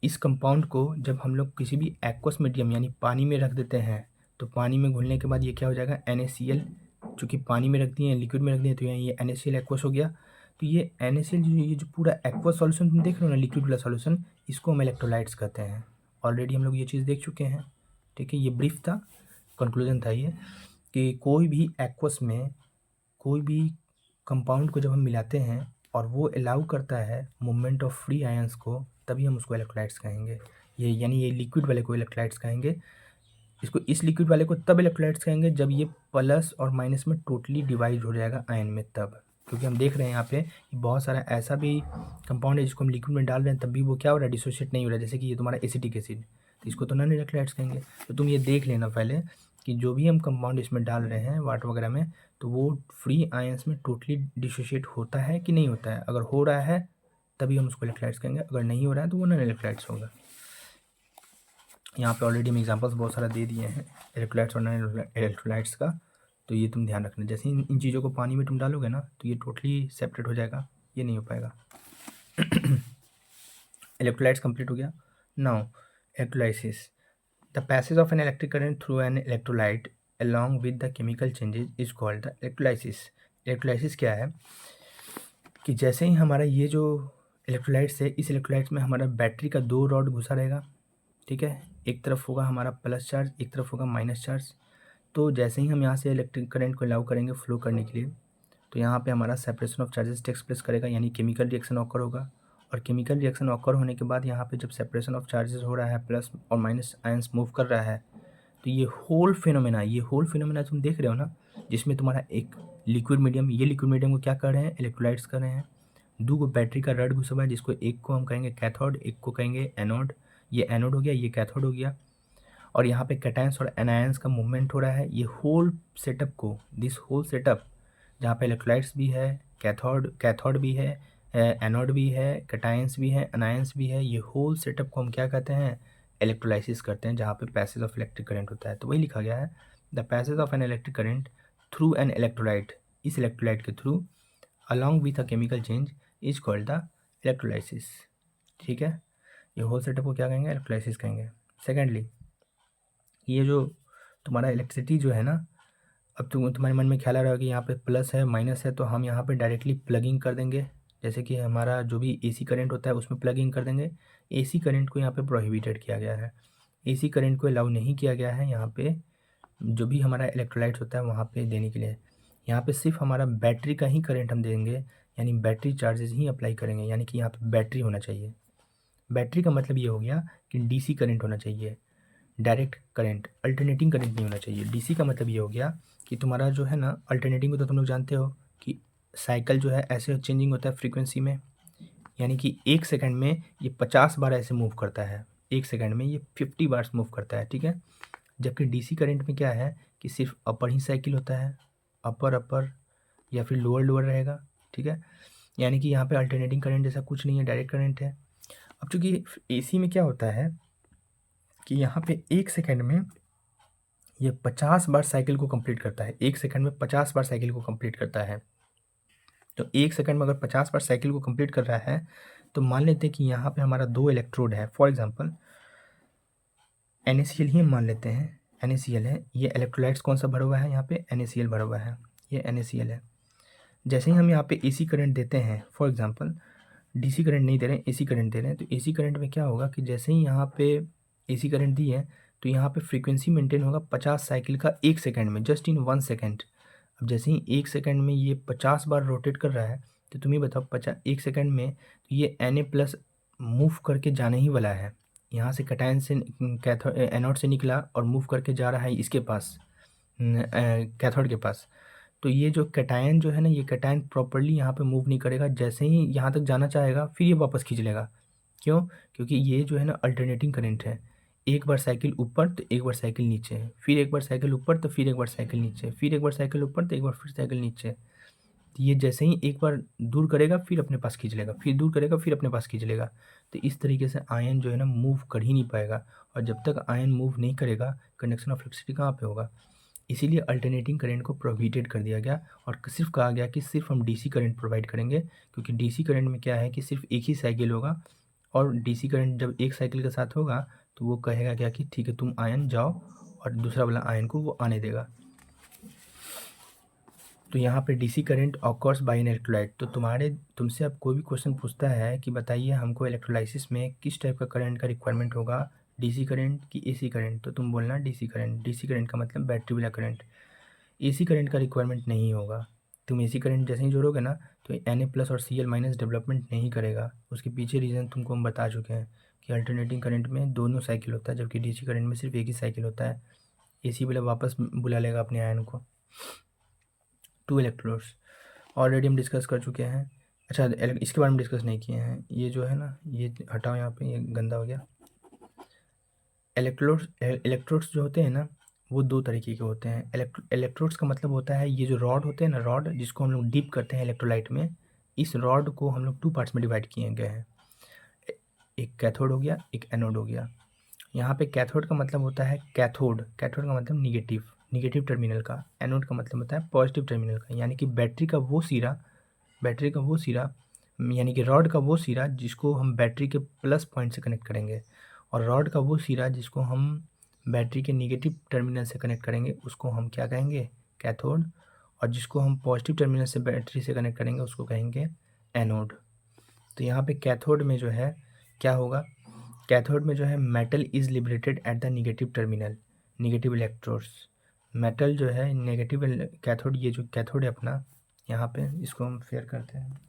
इस कंपाउंड को जब हम लोग किसी भी एक्वस मीडियम यानी पानी में रख देते हैं, तो पानी में घुलने के बाद ये क्या हो जाएगा, NaCl। चूँकि पानी में रख दिए हैं, लिक्विड में रख दिए, तो यहाँ ये NaCl एक्वस हो गया। तो ये NaCl ये जो पूरा एक्वस सॉल्यूशन तुम देख रहे हो ना, लिक्विड वाला सॉल्यूशन, इसको हम इलेक्ट्रोलाइट्स कहते हैं। ऑलरेडी हम लोग ये चीज़ देख चुके हैं। ठीक है, ये ब्रीफ था, कंक्लूजन था ये कि कोई भी एक्वस में कोई भी कंपाउंड को जब हम मिलाते हैं और वो अलाउ करता है मूवमेंट ऑफ फ्री आयंस को, तभी हम उसको इलेक्ट्रोलाइट्स कहेंगे। ये यानी ये लिक्विड वाले को इलेक्ट्रोलाइट्स कहेंगे। इसको इस लिक्विड वाले को तब इलेक्ट्रोलाइट्स कहेंगे जब ये प्लस और माइनस में टोटली डिवाइड हो जाएगा आयन में, तब। क्योंकि हम देख रहे हैं यहाँ पे कि बहुत सारा ऐसा भी कंपाउंड है जिसको हम लिक्विड में डाल रहे हैं, तब भी वो क्या हो रहा है, डिसोशिएट नहीं हो रहा है। जैसे कि ये तुम्हारा एसिटिक एसिड, तो इसको तो नॉन इलेक्ट्रोलाइट्स कहेंगे। तो तुम ये देख लेना पहले कि जो भी हम कंपाउंड इसमें डाल रहे हैं वाटर वगैरह में, तो वो फ्री आयंस में टोटली डिसोशिएट होता है कि नहीं होता है। अगर हो रहा है तभी हम उसको इलेक्ट्रोलाइट्स कहेंगे, अगर नहीं हो रहा है तो वो नॉन इलेक्ट्रोलाइट्स होगा। यहाँ पे ऑलरेडी हम एग्जांपल्स बहुत सारा दे दिए हैं इलेक्ट्रोलाइट्स और नॉन इलेक्ट्रोलाइट्स का, तो ये तुम ध्यान रखना। जैसे इन चीज़ों को पानी में तुम डालोगे ना, तो ये टोटली सेपरेट हो जाएगा, ये नहीं हो पाएगा। इलेक्ट्रोलाइट्स कंप्लीट हो गया। Now electrolysis, the passage of an electric current through an electrolyte along with the chemical changes is called the electrolysis। Electrolysis क्या है कि जैसे ही हमारा ये जो इलेक्ट्रोलाइट्स है, इस इलेक्ट्रोलाइट्स में हमारा बैटरी का 2 रॉड घुसा रहेगा। ठीक है, एक तरफ होगा हमारा प्लस चार्ज, एक तरफ होगा माइनस चार्ज। तो जैसे ही हम यहाँ से इलेक्ट्रिक करंट को अलाउ करेंगे फ्लो करने के लिए, तो यहाँ पे हमारा separation of charges takes place करेगा, यानी केमिकल रिएक्शन ऑकर होगा। और केमिकल रिएक्शन ऑकर होने के बाद यहाँ पे जब सेपरेशन ऑफ चार्जेस हो रहा है, प्लस और माइनस आयंस मूव कर रहा है, तो ये होल फिनोमेना तुम देख रहे हो ना, जिसमें तुम्हारा एक लिक्विड मीडियम, ये लिक्विड मीडियम को क्या कर रहे हैं, इलेक्ट्रोलाइट्स कर रहे हैं। दो को बैटरी का रड घुसा हुआ है, जिसको एक को हम कहेंगे कैथोड, एक को कहेंगे एनोड। ये एनोड हो गया, ये कैथोड हो गया। और यहाँ पे कैटायंस और एनायंस का मूवमेंट हो रहा है। ये होल सेटअप को, दिस होल सेटअप जहाँ पे इलेक्ट्रोलाइट्स भी है, कैथोड भी है, एनोड भी है, कैटायंस भी है, एनायंस भी है, ये होल सेटअप को हम क्या कहते हैं, इलेक्ट्रोलाइसिस करते हैं, जहाँ पे पैसेज ऑफ इलेक्ट्रिक करंट होता है। तो वही लिखा गया है, the passage of an electric current through an electrolyte, इस इलेक्ट्रोलाइट के through along with a chemical change is called the electrolysis. ठीक है, ये होल सेटअप को क्या कहेंगे, इलेक्ट्रोलाइसिस कहेंगे। सेकेंडली, ये जो तुम्हारा इलेक्ट्रिसिटी जो है ना, अब तुम्हारे मन में ख्याल आ रहा है कि यहाँ पे प्लस है माइनस है, तो हम यहाँ पे डायरेक्टली प्लगिंग कर देंगे। जैसे कि हमारा जो भी AC करंट होता है उसमें प्लगिंग कर देंगे। AC करंट को यहाँ पे प्रोहिबिटेड किया गया है, AC करंट को अलाउ नहीं किया गया है यहाँ पे जो भी हमारा इलेक्ट्रोलाइट्स होता है वहाँ पे देने के लिए। यहाँ पे सिर्फ हमारा बैटरी का ही करंट हम देंगे, यानी बैटरी चार्जेस ही अप्लाई करेंगे, यानी कि यहाँ पे बैटरी होना चाहिए। बैटरी का मतलब ये हो गया कि DC करंट होना चाहिए। डायरेक्ट करंट, अल्टरनेटिंग करंट नहीं होना चाहिए। डीसी का मतलब ये हो गया कि तुम्हारा जो है ना, अल्टरनेटिंग को तो तुम लोग जानते हो कि साइकिल जो है ऐसे चेंजिंग होता है फ्रीक्वेंसी में, यानी कि 1 सेकंड में ये 50 बार ऐसे मूव करता है, 1 सेकंड में ये 50 बार मूव करता है, ठीक है। जबकि डीसी करंट में क्या है कि सिर्फ अपर ही साइकिल होता है, अपर अपर या फिर लोअर लोअर रहेगा, ठीक है। यानी कि यहाँ पे अल्टरनेटिंग करंट जैसा कुछ नहीं है, डायरेक्ट करंट है। अब चूंकि एसी में क्या होता है कि यहाँ पे 1 सेकंड में ये 50 बार साइकिल को कंप्लीट करता है, 1 सेकंड में 50 बार साइकिल को कंप्लीट करता है। तो 1 सेकंड में अगर 50 बार साइकिल को कंप्लीट कर रहा है, तो मान लेते हैं कि यहाँ पे हमारा 2 इलेक्ट्रोड है, फॉर एग्जांपल NaCl ही हम मान लेते हैं, NaCl है। ये इलेक्ट्रोलाइट्स कौन सा भरा हुआ है, यहाँ पे NaCl भरा हुआ है, ये NaCl है। जैसे ही हम यहाँ पे AC करंट देते हैं, फॉर एग्जांपल DC करंट नहीं दे रहे हैं, AC करंट दे रहे हैं, तो AC करंट में क्या होगा कि जैसे ही यहाँ पे AC करंट दी है, तो यहाँ पे फ्रीक्वेंसी मेंटेन होगा 50 साइकिल का 1 सेकंड में, जस्ट इन 1 सेकंड। अब जैसे ही 1 सेकंड में ये 50 बार रोटेट कर रहा है, तो तुम ही बताओ 1 सेकंड में तो ये Na+ मूव करके जाने ही वाला है। यहाँ से कैटायन से एनोड से निकला और मूव करके जा रहा है इसके पास, कैथोड के पास। तो ये जो कैटायन जो है ना, ये कैटायन प्रॉपरली यहाँ पे मूव नहीं करेगा, जैसे ही यहाँ तक जाना चाहेगा फिर ये वापस खींच लेगा। क्यों? क्योंकि ये जो है ना अल्टरनेटिंग करंट है, एक बार साइकिल ऊपर तो एक बार साइकिल नीचे, फिर एक बार साइकिल ऊपर तो फिर एक बार साइकिल नीचे, फिर एक बार साइकिल ऊपर तो एक बार फिर साइकिल नीचे। तो ये जैसे ही एक बार दूर करेगा फिर अपने पास खींच लेगा, फिर दूर करेगा फिर अपने पास खींच लेगा। तो इस तरीके से आयन जो है ना मूव कर ही नहीं पाएगा, और जब तक आयन मूव नहीं करेगा कंडक्शन ऑफ इलेक्ट्रिसिटी कहाँ पे होगा। इसीलिए अल्टरनेटिंग करंट को प्रोहिबिटेड कर दिया गया और सिर्फ कहा गया कि सिर्फ हम डीसी करंट प्रोवाइड करेंगे, क्योंकि डीसी करंट में क्या है कि सिर्फ एक ही साइकिल होगा, और डीसी करंट जब एक साइकिल के साथ होगा तो वो कहेगा क्या कि ठीक है तुम आयन जाओ, और दूसरा वाला आयन को वो आने देगा। तो यहाँ पे DC current occurs by an electrolyte. तो तुमसे अब कोई भी क्वेश्चन पूछता है कि बताइए हमको इलेक्ट्रोलाइसिस में किस टाइप का करंट का रिक्वायरमेंट होगा, डीसी करंट कि एसी करंट, तो तुम बोलना डीसी करंट। डीसी करंट का मतलब बैटरी वाला करंट। एसी करंट का रिक्वायरमेंट नहीं होगा। तुम एसी करंट जैसे ही जोड़ोगे ना तो Na+ और Cl- डेवलपमेंट नहीं करेगा। उसके पीछे रीज़न तुमको हम बता चुके हैं कि अल्टरनेटिंग करंट में दोनों साइकिल होता है, जबकि डीसी करंट में सिर्फ एक ही साइकिल होता है। एसी वाला वापस बुला लेगा अपने आयन को। 2 इलेक्ट्रोड्स ऑलरेडी हम डिस्कस कर चुके हैं। अच्छा, इसके बारे में डिस्कस नहीं किए हैं, ये जो है ना ये हटाओ, यहाँ पे ये गंदा हो गया। इलेक्ट्रोड्स जो होते हैं ना वो 2 तरीके के होते हैं। इलेक्ट्रोड्स का मतलब होता है ये जो रॉड होते हैं ना, रॉड जिसको हम लोग डीप करते हैं इलेक्ट्रोलाइट में, इस रॉड को हम लोग 2 पार्ट्स में डिवाइड किए गए हैं। एक कैथोड हो गया, एक एनोड हो गया। यहाँ पे कैथोड का मतलब होता है कैथोड, कैथोड का मतलब निगेटिव, निगेटिव टर्मिनल का। एनोड का मतलब होता है पॉजिटिव टर्मिनल का, यानी कि बैटरी का वो सिरा यानी कि रॉड का वो सिरा जिसको हम बैटरी के प्लस पॉइंट से कनेक्ट करेंगे, और रॉड का वो सिरा जिसको हम बैटरी के निगेटिव टर्मिनल से कनेक्ट करेंगे उसको हम क्या कहेंगे, कैथोड। और जिसको हम पॉजिटिव टर्मिनल से बैटरी से कनेक्ट करेंगे उसको कहेंगे एनोड। तो यहाँ पे कैथोड में जो है क्या होगा, कैथोड में जो है metal is liberated at the negative terminal, negative electrodes. Metal जो है नेगेटिव कैथोड, ये जो कैथोड है अपना, यहाँ पे इसको हम फेयर करते हैं।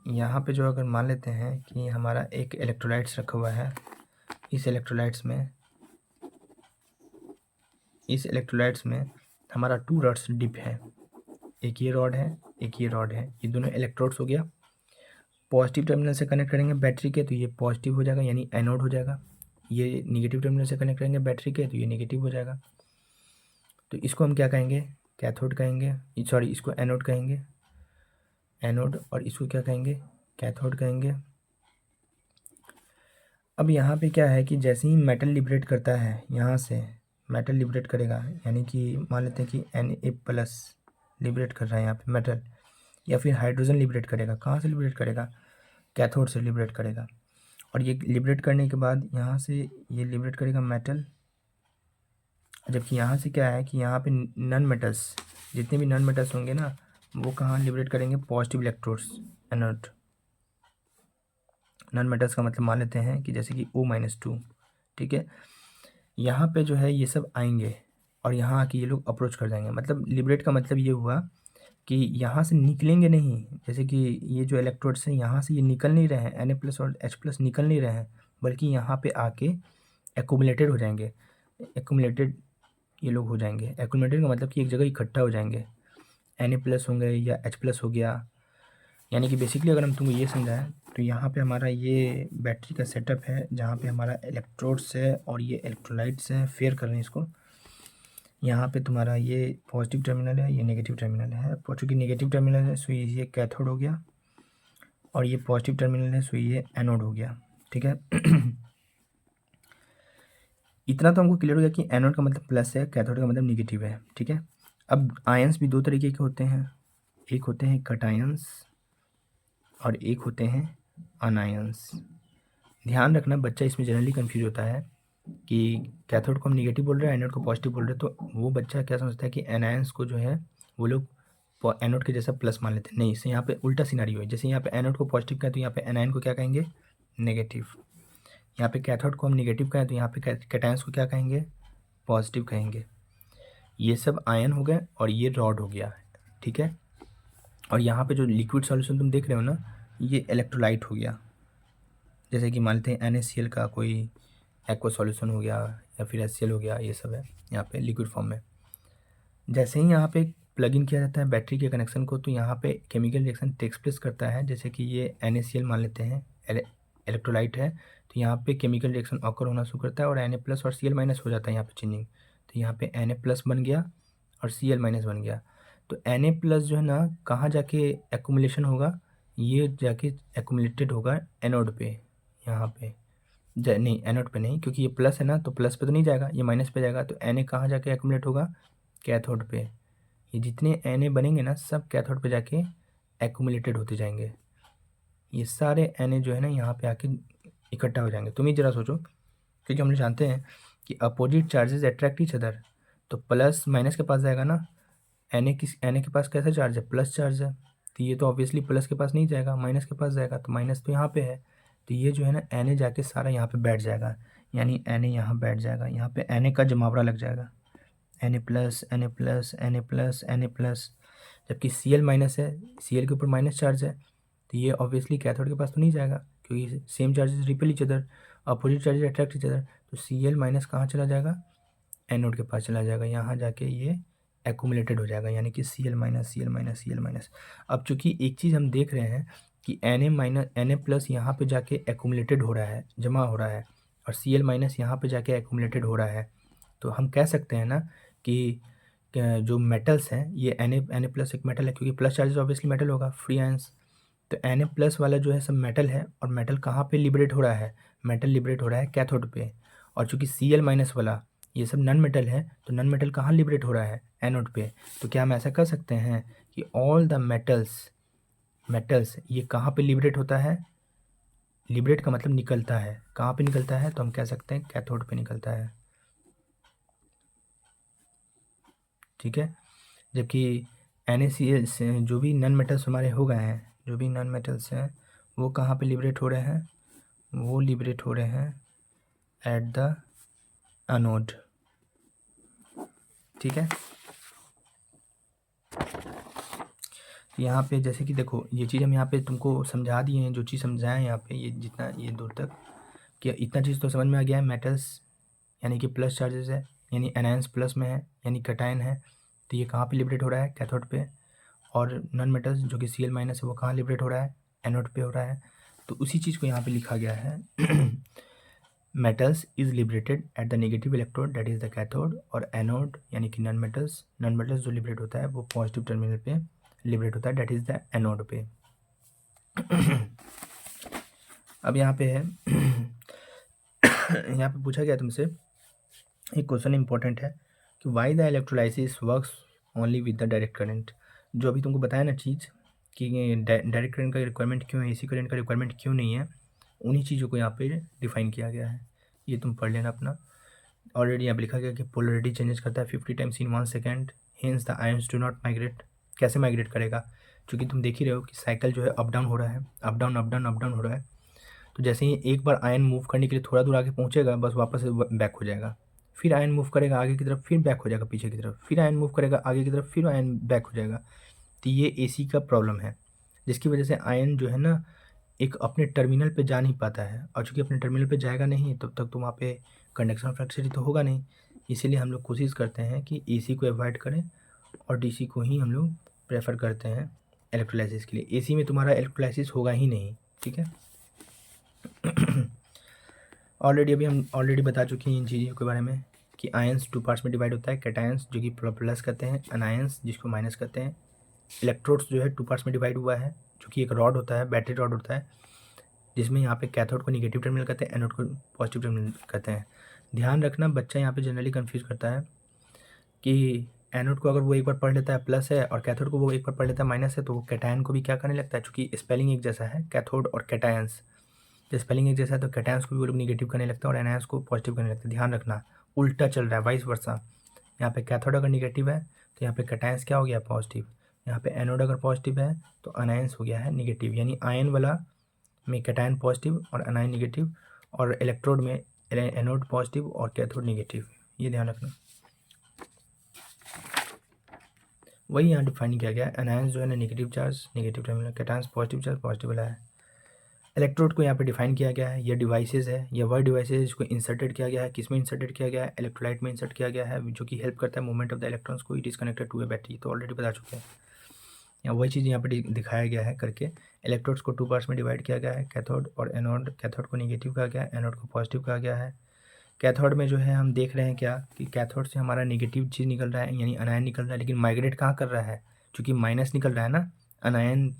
यहाँ पे जो अगर मान लेते हैं कि हमारा एक इलेक्ट्रोलाइट्स रखा हुआ है, इस इलेक्ट्रोलाइट्स में हमारा 2 रॉड्स डिप है, एक ये रॉड है एक ये रॉड है, ये दोनों इलेक्ट्रोड्स हो गया। पॉजिटिव टर्मिनल से कनेक्ट करेंगे बैटरी के तो ये पॉजिटिव हो जाएगा यानी एनोड हो जाएगा, ये निगेटिव टर्मिनल से कनेक्ट करेंगे बैटरी के तो ये नेगेटिव हो जाएगा। तो इसको हम क्या कहेंगे, कैथोड कहेंगे, सॉरी इसको एनोड कहेंगे, एनोड, और इसको क्या कहेंगे, कैथोड कहेंगे। अब यहाँ पे क्या है कि जैसे ही मेटल लिबरेट करता है, यहाँ से मेटल लिबरेट करेगा, यानी कि मान लेते हैं कि Na+ लिबरेट कर रहा है यहाँ पे मेटल, या फिर हाइड्रोजन लिबरेट करेगा। कहाँ से लिबरेट करेगा, कैथोड से लिबरेट करेगा। और ये लिबरेट करने के बाद यहाँ से ये लिबरेट करेगा मेटल, जबकि यहाँ से क्या है कि यहाँ पे नॉन मेटल्स, जितने भी नॉन मेटल्स होंगे ना वो कहाँ लिबरेट करेंगे, positive electrodes, anode. Non metals का मतलब मान लेते हैं कि जैसे कि O-2, ठीक है। यहाँ पे जो है ये सब आएंगे और यहाँ आके ये लोग अप्रोच कर जाएंगे। मतलब लिबरेट का मतलब ये हुआ कि यहाँ से निकलेंगे नहीं, जैसे कि ये जो इलेक्ट्रोड्स हैं यहाँ से ये निकल नहीं रहे हैं, Na+ और H+ निकल नहीं रहे हैं, बल्कि यहाँ पे आके एक्यूमुलेटेड हो जाएंगे। एक्यूमुलेटेड ये लोग हो जाएंगे। एक्यूमुलेटेड का मतलब कि एक जगह इकट्ठा हो जाएंगे, Na+ होंगे या H+ हो गया। यानी कि बेसिकली अगर हम तुमको ये समझाएं तो यहाँ पे हमारा ये बैटरी का सेटअप है, जहाँ पे हमारा इलेक्ट्रोड्स है और ये इलेक्ट्रोलाइट्स हैं, फेयर कर रहे हैं इसको। यहाँ पे तुम्हारा ये पॉजिटिव टर्मिनल है, ये नेगेटिव टर्मिनल है। चूँकि नेगेटिव टर्मिनल है सो ये कैथोड हो गया, और ये पॉजिटिव टर्मिनल है सो ये एनोड हो गया। ठीक है। इतना तो हमको क्लियर हो गया कि एनोड का मतलब प्लस है, कैथोड का मतलब निगेटिव है। ठीक है। अब आयंस भी दो तरीके के होते हैं, एक होते हैं कटायंस और एक होते हैं अनायंस। ध्यान रखना, बच्चा इसमें जनरली कंफ्यूज होता है कि कैथोड को हम निगेटिव बोल रहे हैं, एनोड को पॉजिटिव बोल रहे हैं, तो वो बच्चा क्या समझता है कि एनायंस को जो है वो लोग एनोड के जैसा प्लस मान लेते हैं। नहीं, इससे यहाँ पे उल्टा सिनारियो है। जैसे यहाँ पे एनोड को पॉजिटिव कहें तो यहाँ पे एनायन को क्या कहेंगे, नेगेटिव। यहाँ पे कैथोड को हम निगेटिव कहें तो यहाँ पे कैटायंस को क्या कहेंगे, पॉजिटिव कहेंगे। ये सब आयन हो गए और ये रॉड हो गया। ठीक है। और यहाँ पे जो लिक्विड सॉल्यूशन तुम देख रहे हो ना, ये इलेक्ट्रोलाइट हो गया। जैसे कि मान लेते हैं NaCl का कोई एक्वा सॉल्यूशन हो गया या फिर HCl हो गया, ये सब है यहाँ पे लिक्विड फॉर्म में। जैसे ही यहाँ पे प्लग इन किया जाता है बैटरी के कनेक्शन को, तो यहाँ पे केमिकल रिएक्शन टेक्स प्लेस करता है। जैसे कि ये NaCl मान लेते हैं, इलेक्ट्रोलाइट है, तो यहाँ पे केमिकल रिएक्शन ऑकर होना शुरू करता है और Na+ और Cl- हो जाता है यहाँ पे चेंजिंग। तो यहाँ पे Na+ बन गया और Cl- बन गया। तो Na+ जो है ना, कहाँ जाके एक्यूमुलेशन होगा, ये जाके एक्यूमुलेटेड होगा एनोड पे। यहाँ पे नहीं, एनोड पे नहीं, क्योंकि ये प्लस है ना, तो प्लस पे तो नहीं जाएगा, ये माइनस पे जाएगा। तो Na कहाँ जाके एक्यूमुलेट होगा, कैथोड पे। ये जितने Na बनेंगे ना, सब कैथोड पे जाके एक्यूमुलेटेड होते जाएंगे। ये सारे Na जो है ना यहाँ पे आके इकट्ठा हो जाएंगे। तुम ही जरा सोचो, क्योंकि हम लोग जानते हैं कि opposite charges attract each other, तो प्लस माइनस के पास जाएगा ना। Na के पास कैसा चार्ज है, प्लस चार्ज है, तो ये तो ऑब्वियसली प्लस के पास नहीं जाएगा, माइनस के पास जाएगा। तो माइनस तो यहाँ पे है, तो ये जो है ना Na जाके सारा यहाँ पे बैठ जाएगा, यानी Na यहाँ बैठ जाएगा। यहाँ पे Na का जमावड़ा लग जाएगा, Na+, Na+, Na+, Na+। जबकि Cl- है, Cl के ऊपर माइनस चार्ज है, तो ये ऑब्वियसली कैथोड के पास तो नहीं जाएगा, क्योंकि same charges repel each other, opposite charges attract each other. तो Cl- कहाँ चला जाएगा, एनोड के पास चला जाएगा, यहाँ जाके ये एक्यूमुलेटेड हो जाएगा, यानी कि Cl-, अब चूंकि एक चीज़ हम देख रहे हैं कि Na+ यहाँ पे जाके एक्यूमुलेटेड हो रहा है, जमा हो रहा है, और Cl- यहाँ पे जाके एक्यूमुलेटेड हो रहा है। तो हम कह सकते हैं ना कि जो मेटल्स हैं, ये Na+ एक मेटल है, क्योंकि प्लस चार्जेस ऑब्वियसली मेटल होगा, फ्री आयंस। तो Na+ वाला जो है सब मेटल है, और मेटल कहाँ पे लिबरेट हो रहा है, मेटल लिबरेट हो रहा है कैथोड पे। और चूंकि Cl- वाला ये सब नॉन मेटल है, तो नॉन मेटल कहाँ लिबरेट हो रहा है, एनोड पे। तो क्या हम ऐसा कर सकते हैं कि ऑल द मेटल्स ये कहाँ पे लिबरेट होता है, लिबरेट का मतलब निकलता है, कहाँ पे निकलता है, तो हम कह सकते हैं कैथोड पे निकलता है। ठीक है। जबकि NaCl से जो भी नॉन मेटल्स हमारे हो गए हैं, जो भी नॉन मेटल्स हैं, वो कहाँ पे लिबरेट हो रहे हैं, वो लिबरेट हो रहे हैं एट द एनोड। ठीक है। यहाँ पे जैसे कि देखो, ये चीज़ हम यहाँ पे तुमको समझा दिए हैं, जो चीज़ समझाएं यहाँ पे, ये जितना ये दूर तक, कि इतना चीज़ तो समझ में आ गया है। मेटल्स यानी कि प्लस चार्जेस है, यानी एनायंस प्लस में है, यानी कटायन है, तो ये कहाँ पे लिबरेट हो रहा है, कैथोड पे। और नॉन मेटल्स जो कि Cl- है, वो कहाँ लिबरेट हो रहा है, एनोड पे हो रहा है। तो उसी चीज़ को यहाँ पे लिखा गया है। Metals is liberated at the negative electrode, that is the cathode, और एनोड यानी कि नॉन मेटल्स जो लिबरेट होता है वो पॉजिटिव टर्मिनल पे लिबरेट होता है, दैट इज द एनोड पे। अब यहाँ पे है यहाँ पे पूछा गया तुमसे एक क्वेश्चन इंपॉर्टेंट है कि why the electrolysis works only with the direct current. जो अभी तुमको बताया ना चीज़ कि डायरेक्ट करंट का रिक्वायरमेंट क्यों है, AC करंट का रिक्वायरमेंट क्यों नहीं है, उन्हीं चीज़ों को यहाँ पे डिफाइन किया गया है। ये तुम पढ़ लेना अपना। ऑलरेडी यहाँ पे लिखा गया कि पोलरिटी चेंजेस करता है 50 times in 1 second, hence the ions do not migrate. कैसे माइग्रेट करेगा, क्योंकि तुम देख ही रहे हो कि साइकिल जो है अप डाउन हो रहा है, up down up down up down हो रहा है। तो जैसे ही एक बार आयन मूव करने के लिए थोड़ा दूर आगे पहुँचेगा, बस वापस बैक हो जाएगा। फिर आयन मूव करेगा आगे की तरफ, फिर बैक हो जाएगा पीछे की तरफ, फिर आयन मूव करेगा आगे की तरफ, फिर आयन बैक हो जाएगा। तो तो ये एसी का प्रॉब्लम है, जिसकी वजह से आयन जो है ना एक अपने टर्मिनल पे जा नहीं पाता है, और चूँकि अपने टर्मिनल पे जाएगा नहीं तब तक तो वहाँ पे कंडक्शन फ्लक्सिटी तो होगा नहीं। इसीलिए हम लोग कोशिश करते हैं कि एसी को अवॉइड करें और डीसी को ही हम लोग प्रेफर करते हैं इलेक्ट्रोलाइसिस के लिए। एसी में तुम्हारा इलेक्ट्रोलाइसिस होगा ही नहीं, ठीक है। अभी हम ऑलरेडी बता चुके हैं इन चीज़ों के बारे में कि आयंस 2 पार्ट्स में डिवाइड होता है, कैटायंस जो कि प्लस कहते हैं, अनायंस जिसको माइनस कहते हैं। इलेक्ट्रोड्स जो है 2 पार्ट्स में डिवाइड हुआ है, जो कि एक रॉड होता है, बैटरी रॉड होता है, जिसमें यहाँ पे कैथोड को निगेटिव टर्मिनल कहते हैं, एनोड को पॉजिटिव टर्मिनल कहते हैं। ध्यान रखना, बच्चा यहाँ पे जनरली कंफ्यूज करता है कि एनोड को अगर वो एक बार पढ़ लेता है प्लस है और कैथोड को वो एक बार पढ़ लेता है माइनस है, तो वो कैटायन को भी क्या करने लगता है, चूँकि स्पेलिंग एक जैसा है कैथोड और कैटायंस, जब स्पेलिंग एक जैसा है तो कैटायंस को भी वो लोग निगेटिव करने लगता है और एनायंस को पॉजिटिव करने लगता है। ध्यान रखना, उल्टा चल रहा है, वाइस वर्सा। यहाँ पे कैथोड अगर निगेटिव है तो यहाँ पे कैटायंस क्या हो गया, पॉजिटिव। यहाँ पे एनोड अगर पॉजिटिव है तो अनायंस हो गया है निगेटिव, यानी आयन वाला में कैटायन पॉजिटिव और अनायन निगेटिव, और इलेक्ट्रोड में एनोड पॉजिटिव और कैथोड निगेटिव। ये ध्यान रखना, वही यहाँ डिफाइन किया गया है। अनायंस जो है ना negative charge, negative terminal, cations positive charge, positive वाला है। इलेक्ट्रोड को यहाँ पे डिफाइन किया गया है, ये डिवाइसेस है, ये वह डिवाइसेस जिसको इंसर्टेड किया गया है, किस में इंसर्टेड किया गया है, इलेक्ट्रोलाइट में इंसर्ट किया गया है, जो कि हेल्प करता है मूवमेंट ऑफ द इलेक्ट्रॉन्स को। It is connected to a battery, तो ऑलरेडी बता चुके हैं। यहाँ वही चीज़ यहाँ पे दिखाया गया है करके। इलेक्ट्रोड्स को 2 पार्ट्स में डिवाइड किया गया है, कैथोड और एनोड। कैथोड को निगेटिव कहा गया है, एनोड को पॉजिटिव कहा गया है। कैथोड में जो है हम देख रहे हैं क्या कि कैथोड से हमारा निगेटिव चीज़ निकल रहा है, यानी अनायन निकल रहा है, लेकिन माइग्रेट कहाँ कर रहा है, चूँकि माइनस निकल रहा है ना, अनायन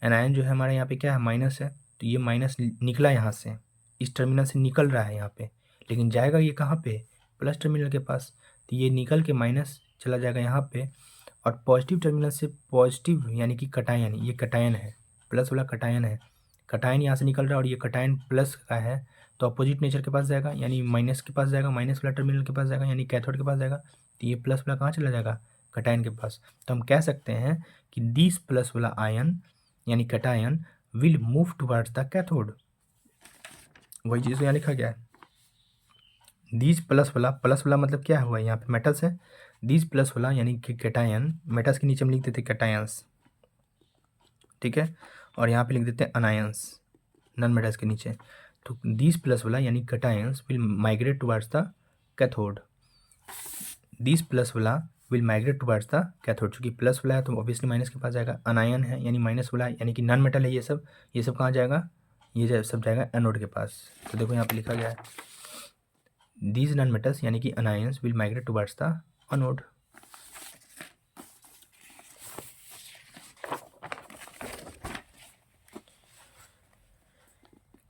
अनायन जो है हमारे यहाँ पे क्या है, माइनस है, तो ये माइनस निकला यहाँ से, इस टर्मिनल से निकल रहा है यहाँ पे, लेकिन जाएगा ये कहाँ पे, प्लस टर्मिनल के पास। तो ये निकल के माइनस चला जाएगा यहाँ पे, और पॉजिटिव टर्मिनल से पॉजिटिव यानी कि कटायन, ये कटायन है, प्लस वाला कटायन है। कटायन यहाँ से निकल रहा है और ये कटायन प्लस का है, तो अपोजिट नेचर के पास जाएगा, यानी माइनस के पास जाएगा, माइनस वाला टर्मिनल के पास जाएगा, यानी कैथोड के पास जाएगा। तो ये प्लस वाला कहाँ चला जाएगा, कटायन के पास। तो हम कह सकते हैं कि दिस प्लस वाला आयन यानी cation will move towards the cathode. वही चीज़ यहाँ लिखा गया है, दिस प्लस वाला मतलब क्या हुआ, यहाँ पे मेटल्स है, दिस प्लस वाला यानी कि कैटायन, मेटल्स के नीचे हम लिख देते कैटायंस, ठीक है, और यहाँ पे लिख देते हैं अनायंस नॉन मेटल्स के नीचे। तो दिस प्लस वाला यानी cations will migrate towards the cathode, this plus वाला will migrate towards the cathode. चूँकि प्लस वाला है तो ऑब्वियसली माइनस के पास जाएगा, अनायन है यानी माइनस वाला यानी कि नॉन मेटल है, ये सब कहाँ जाएगा, ये सब जाएगा एनोड के पास। तो देखो यहाँ पे लिखा गया है दीज नॉन मेटल्स यानी कि anions will migrate towards the anode.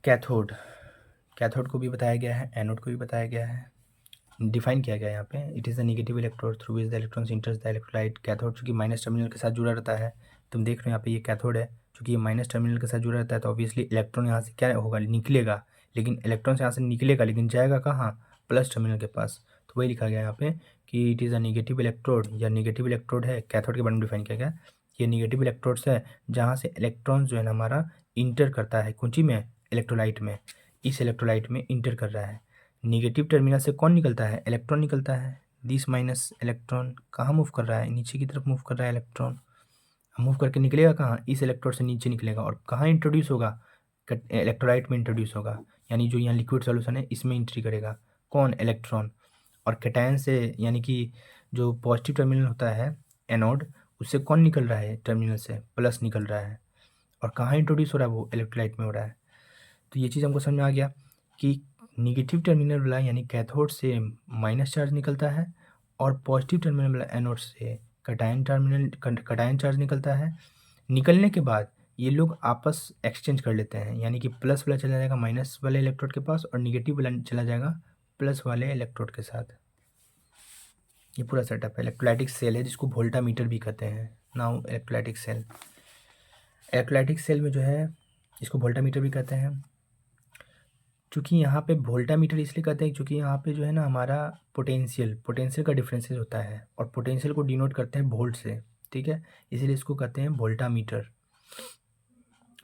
Cathode, cathode को भी बताया गया है, एनोड को भी बताया गया है, डिफाइन किया गया है यहाँ पे। It is the negative electrode through which the electrons इंटर्स the electrolyte. Cathode चूँकि माइनस टर्मिनल के साथ जुड़ा रहता है, तुम देख रहे हो यहाँ पे ये कैथोड है, चूँकि ये माइनस टर्मिनल के साथ जुड़ा रहता है तो ऑब्वियसली इलेक्ट्रॉन यहाँ से क्या होगा, निकलेगा, लेकिन इलेक्ट्रॉन यहाँ से निकलेगा लेकिन जाएगा कहाँ, प्लस टर्मिनल के पास। तो वही लिखा गया यहाँ पे कि it is a negative electrode, या नेगेटिव इलेक्ट्रोड है, कैथोड के बारे में डिफाइन किया गया। ये नेगेटिव इलेक्ट्रोड्स है जहाँ से इलेक्ट्रॉन जो है ना हमारा इंटर करता है कौन सी में, इलेक्ट्रोलाइट में, इस इलेक्ट्रोलाइट में इंटर कर रहा है। निगेटिव टर्मिनल से कौन निकलता है, इलेक्ट्रॉन निकलता है। दिस माइनस इलेक्ट्रॉन कहाँ मूव कर रहा है, नीचे की तरफ मूव कर रहा है इलेक्ट्रॉन, मूव करके निकलेगा कहाँ, इस इलेक्ट्रोड से नीचे निकलेगा, और कहाँ इंट्रोड्यूस होगा, इलेक्ट्रोलाइट में इंट्रोड्यूस होगा, यानी जो यहाँ लिक्विड सॉल्यूशन है इसमें एंट्री करेगा कौन, इलेक्ट्रॉन। और कैटायन से यानी कि जो पॉजिटिव टर्मिनल होता है एनोड, उससे कौन निकल रहा है, टर्मिनल से प्लस निकल रहा है, और कहाँ इंट्रोड्यूस हो रहा है, वो इलेक्ट्रोलाइट में हो रहा है। तो ये चीज़ हमको समझ में आ गया कि निगेटिव टर्मिनल वाला यानी कैथोड से माइनस चार्ज निकलता है, और पॉजिटिव टर्मिनल वाला एनोड से कटायन चार्ज निकलता है। निकलने के बाद ये लोग आपस एक्सचेंज कर लेते हैं, यानी कि प्लस वाला चला जाएगा माइनस वाले इलेक्ट्रोड के पास, और निगेटिव वाला चला जाएगा प्लस वाले इलेक्ट्रोड के साथ। ये पूरा सेटअप है। इलेक्ट्रोलाइटिक सेल है जिसको वोल्टामीटर भी कहते हैं। नाउ इलेक्ट्रोलाइटिक सेल में जो है इसको वोल्टामीटर भी कहते हैं। चूँकि यहाँ पे वोल्टामीटर इसलिए कहते हैं क्योंकि यहाँ पे जो है ना हमारा पोटेंशियल का डिफरेंसेस होता है, और पोटेंशियल को डिनोट करते हैं वोल्ट से, ठीक है, इसीलिए इसको कहते हैं वोल्टामीटर।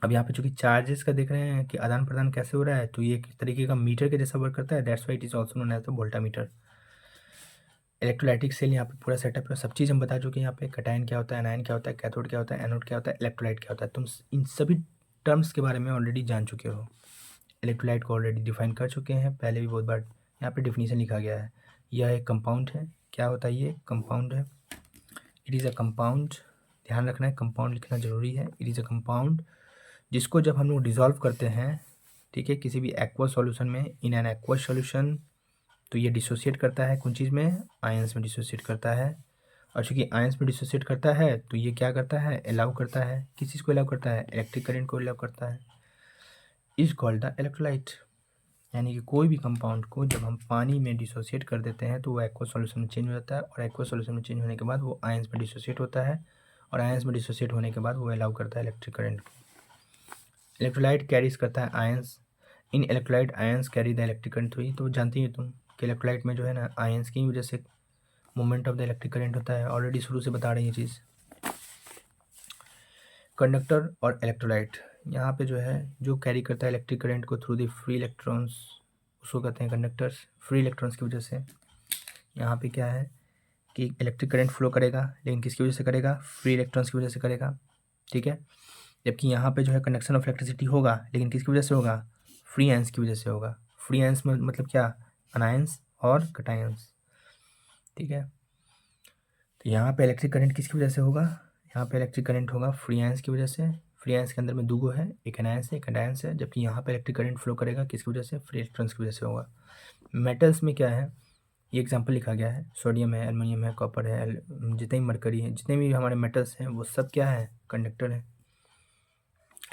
अब यहाँ पे चूँकि चार्जेस का देख रहे हैं कि आदान प्रदान कैसे हो रहा है, तो ये एक तरीके का मीटर के जैसा वर्क करता है, that's why it is also known as the voltameter. Electrolytic cell यहाँ पे पूरा सेटअप है, सब चीज़ हम बता चुके हैं यहाँ पे। कैटायन क्या होता है, एनायन क्या होता है, कैथोड क्या होता है, एनोड क्या होता है, इलेक्ट्रोलाइट क्या होता है, तुम इन सभी टर्म्स के बारे में ऑलरेडी जान चुके हो। इलेक्ट्रोलाइट को ऑलरेडी डिफाइन कर चुके हैं पहले भी बहुत बार, यहाँ पे डिफिनीशन लिखा गया है। यह एक कंपाउंड है। क्या होता है ये? कंपाउंड है। इट इज़ अ कंपाउंड, ध्यान रखना है, कंपाउंड लिखना जरूरी है। इट इज़ अ कंपाउंड जिसको जब हम लोग डिज़ोल्व करते हैं, ठीक है, किसी भी एक्वा सॉल्यूशन में, इन एन एक्वा सॉल्यूशन, तो ये डिसोसिएट करता है कौन चीज़ में? आयंस में डिसोसिएट करता है। और चूँकि आयंस में डिसोसिएट करता है तो ये क्या करता है? अलाउ करता है। किस चीज़ को अलाउ करता है? इलेक्ट्रिक करंट को अलाउ करता है। Is called the electrolyte. यानी कि कोई भी कंपाउंड को जब हम पानी में डिसोसिएट कर देते हैं तो वो एक्वा सॉल्यूशन में चेंज हो जाता है, और एक्वा सॉल्यूशन में चेंज होने के बाद वो आयंस में डिसोसिएट होता है, और आयंस में डिसोसिएट होने के बाद वो अलाउ करता है इलेक्ट्रिक करंट को। इलेक्ट्रोलाइट कैरीज करता है ions. In electrolyte ions carry the electric current through. तो जानती हो तुम कि इलेक्ट्रोलाइट में जो है ना, आयंस की वजह से movement of the electric current होता है। ऑलरेडी शुरू से बता रही है चीज़। कंडक्टर और इलेक्ट्रोलाइट, यहाँ पे जो है जो कैरी करता है इलेक्ट्रिक करंट को थ्रू द फ्री इलेक्ट्रॉन्स, उसको कहते हैं कंडक्टर्स। फ्री इलेक्ट्रॉन्स की वजह से यहाँ पे क्या है कि इलेक्ट्रिक करंट फ्लो करेगा, लेकिन किसकी वजह से करेगा? फ्री इलेक्ट्रॉन्स की वजह से करेगा, ठीक है। जबकि यहाँ पे जो है कंडक्शन ऑफ इलेक्ट्रिसिटी होगा, लेकिन किसकी वजह से होगा? फ्री आयंस की वजह से होगा। फ्री आयंस में मतलब क्या? अनायंस और कटायंस, ठीक है। तो यहाँ पे इलेक्ट्रिक करंट किसकी वजह से होगा? यहाँ पे इलेक्ट्रिक करंट होगा फ्री आयंस की वजह से। फ्री आयंस के अंदर में दो है, एक एनायंस है, एक कैटायंस है। जबकि यहाँ पे इलेक्ट्रिक करंट फ्लो करेगा किसकी वजह से? फ्री इलेक्ट्रॉन्स की वजह से होगा। मेटल्स में क्या है, ये एग्जांपल लिखा गया है। सोडियम है, एल्युमिनियम है, कॉपर है, जितने भी मरकरी है, जितने भी हमारे मेटल्स हैं वो सब क्या है? कंडक्टर है।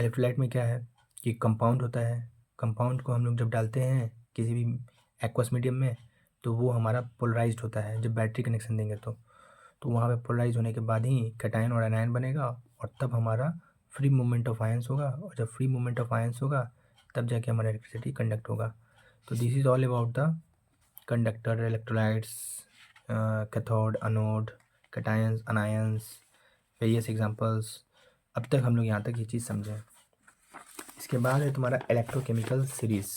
इलेक्ट्रोलाइट में क्या है कि कंपाउंड होता है। कंपाउंड को हम लोग जब डालते हैं किसी भी एक्वस मीडियम में तो वो हमारा पोलराइज्ड होता है। जब बैटरी कनेक्शन देंगे तो वहाँ पे पोलराइज होने के बाद ही कैटायन और एनायन बनेगा, और तब हमारा फ्री मूवमेंट ऑफ आयंस होगा, और जब फ्री मूवमेंट ऑफ आयंस होगा तब जाके हमारा इलेक्ट्रिसिटी कंडक्ट होगा। तो this is all about the conductor, electrolytes, cathode, anode, cations, anions, various examples. अब तक हम लोग यहाँ तक ये चीज़ समझे। इसके बाद है तुम्हारा इलेक्ट्रोकेमिकल सीरीज़।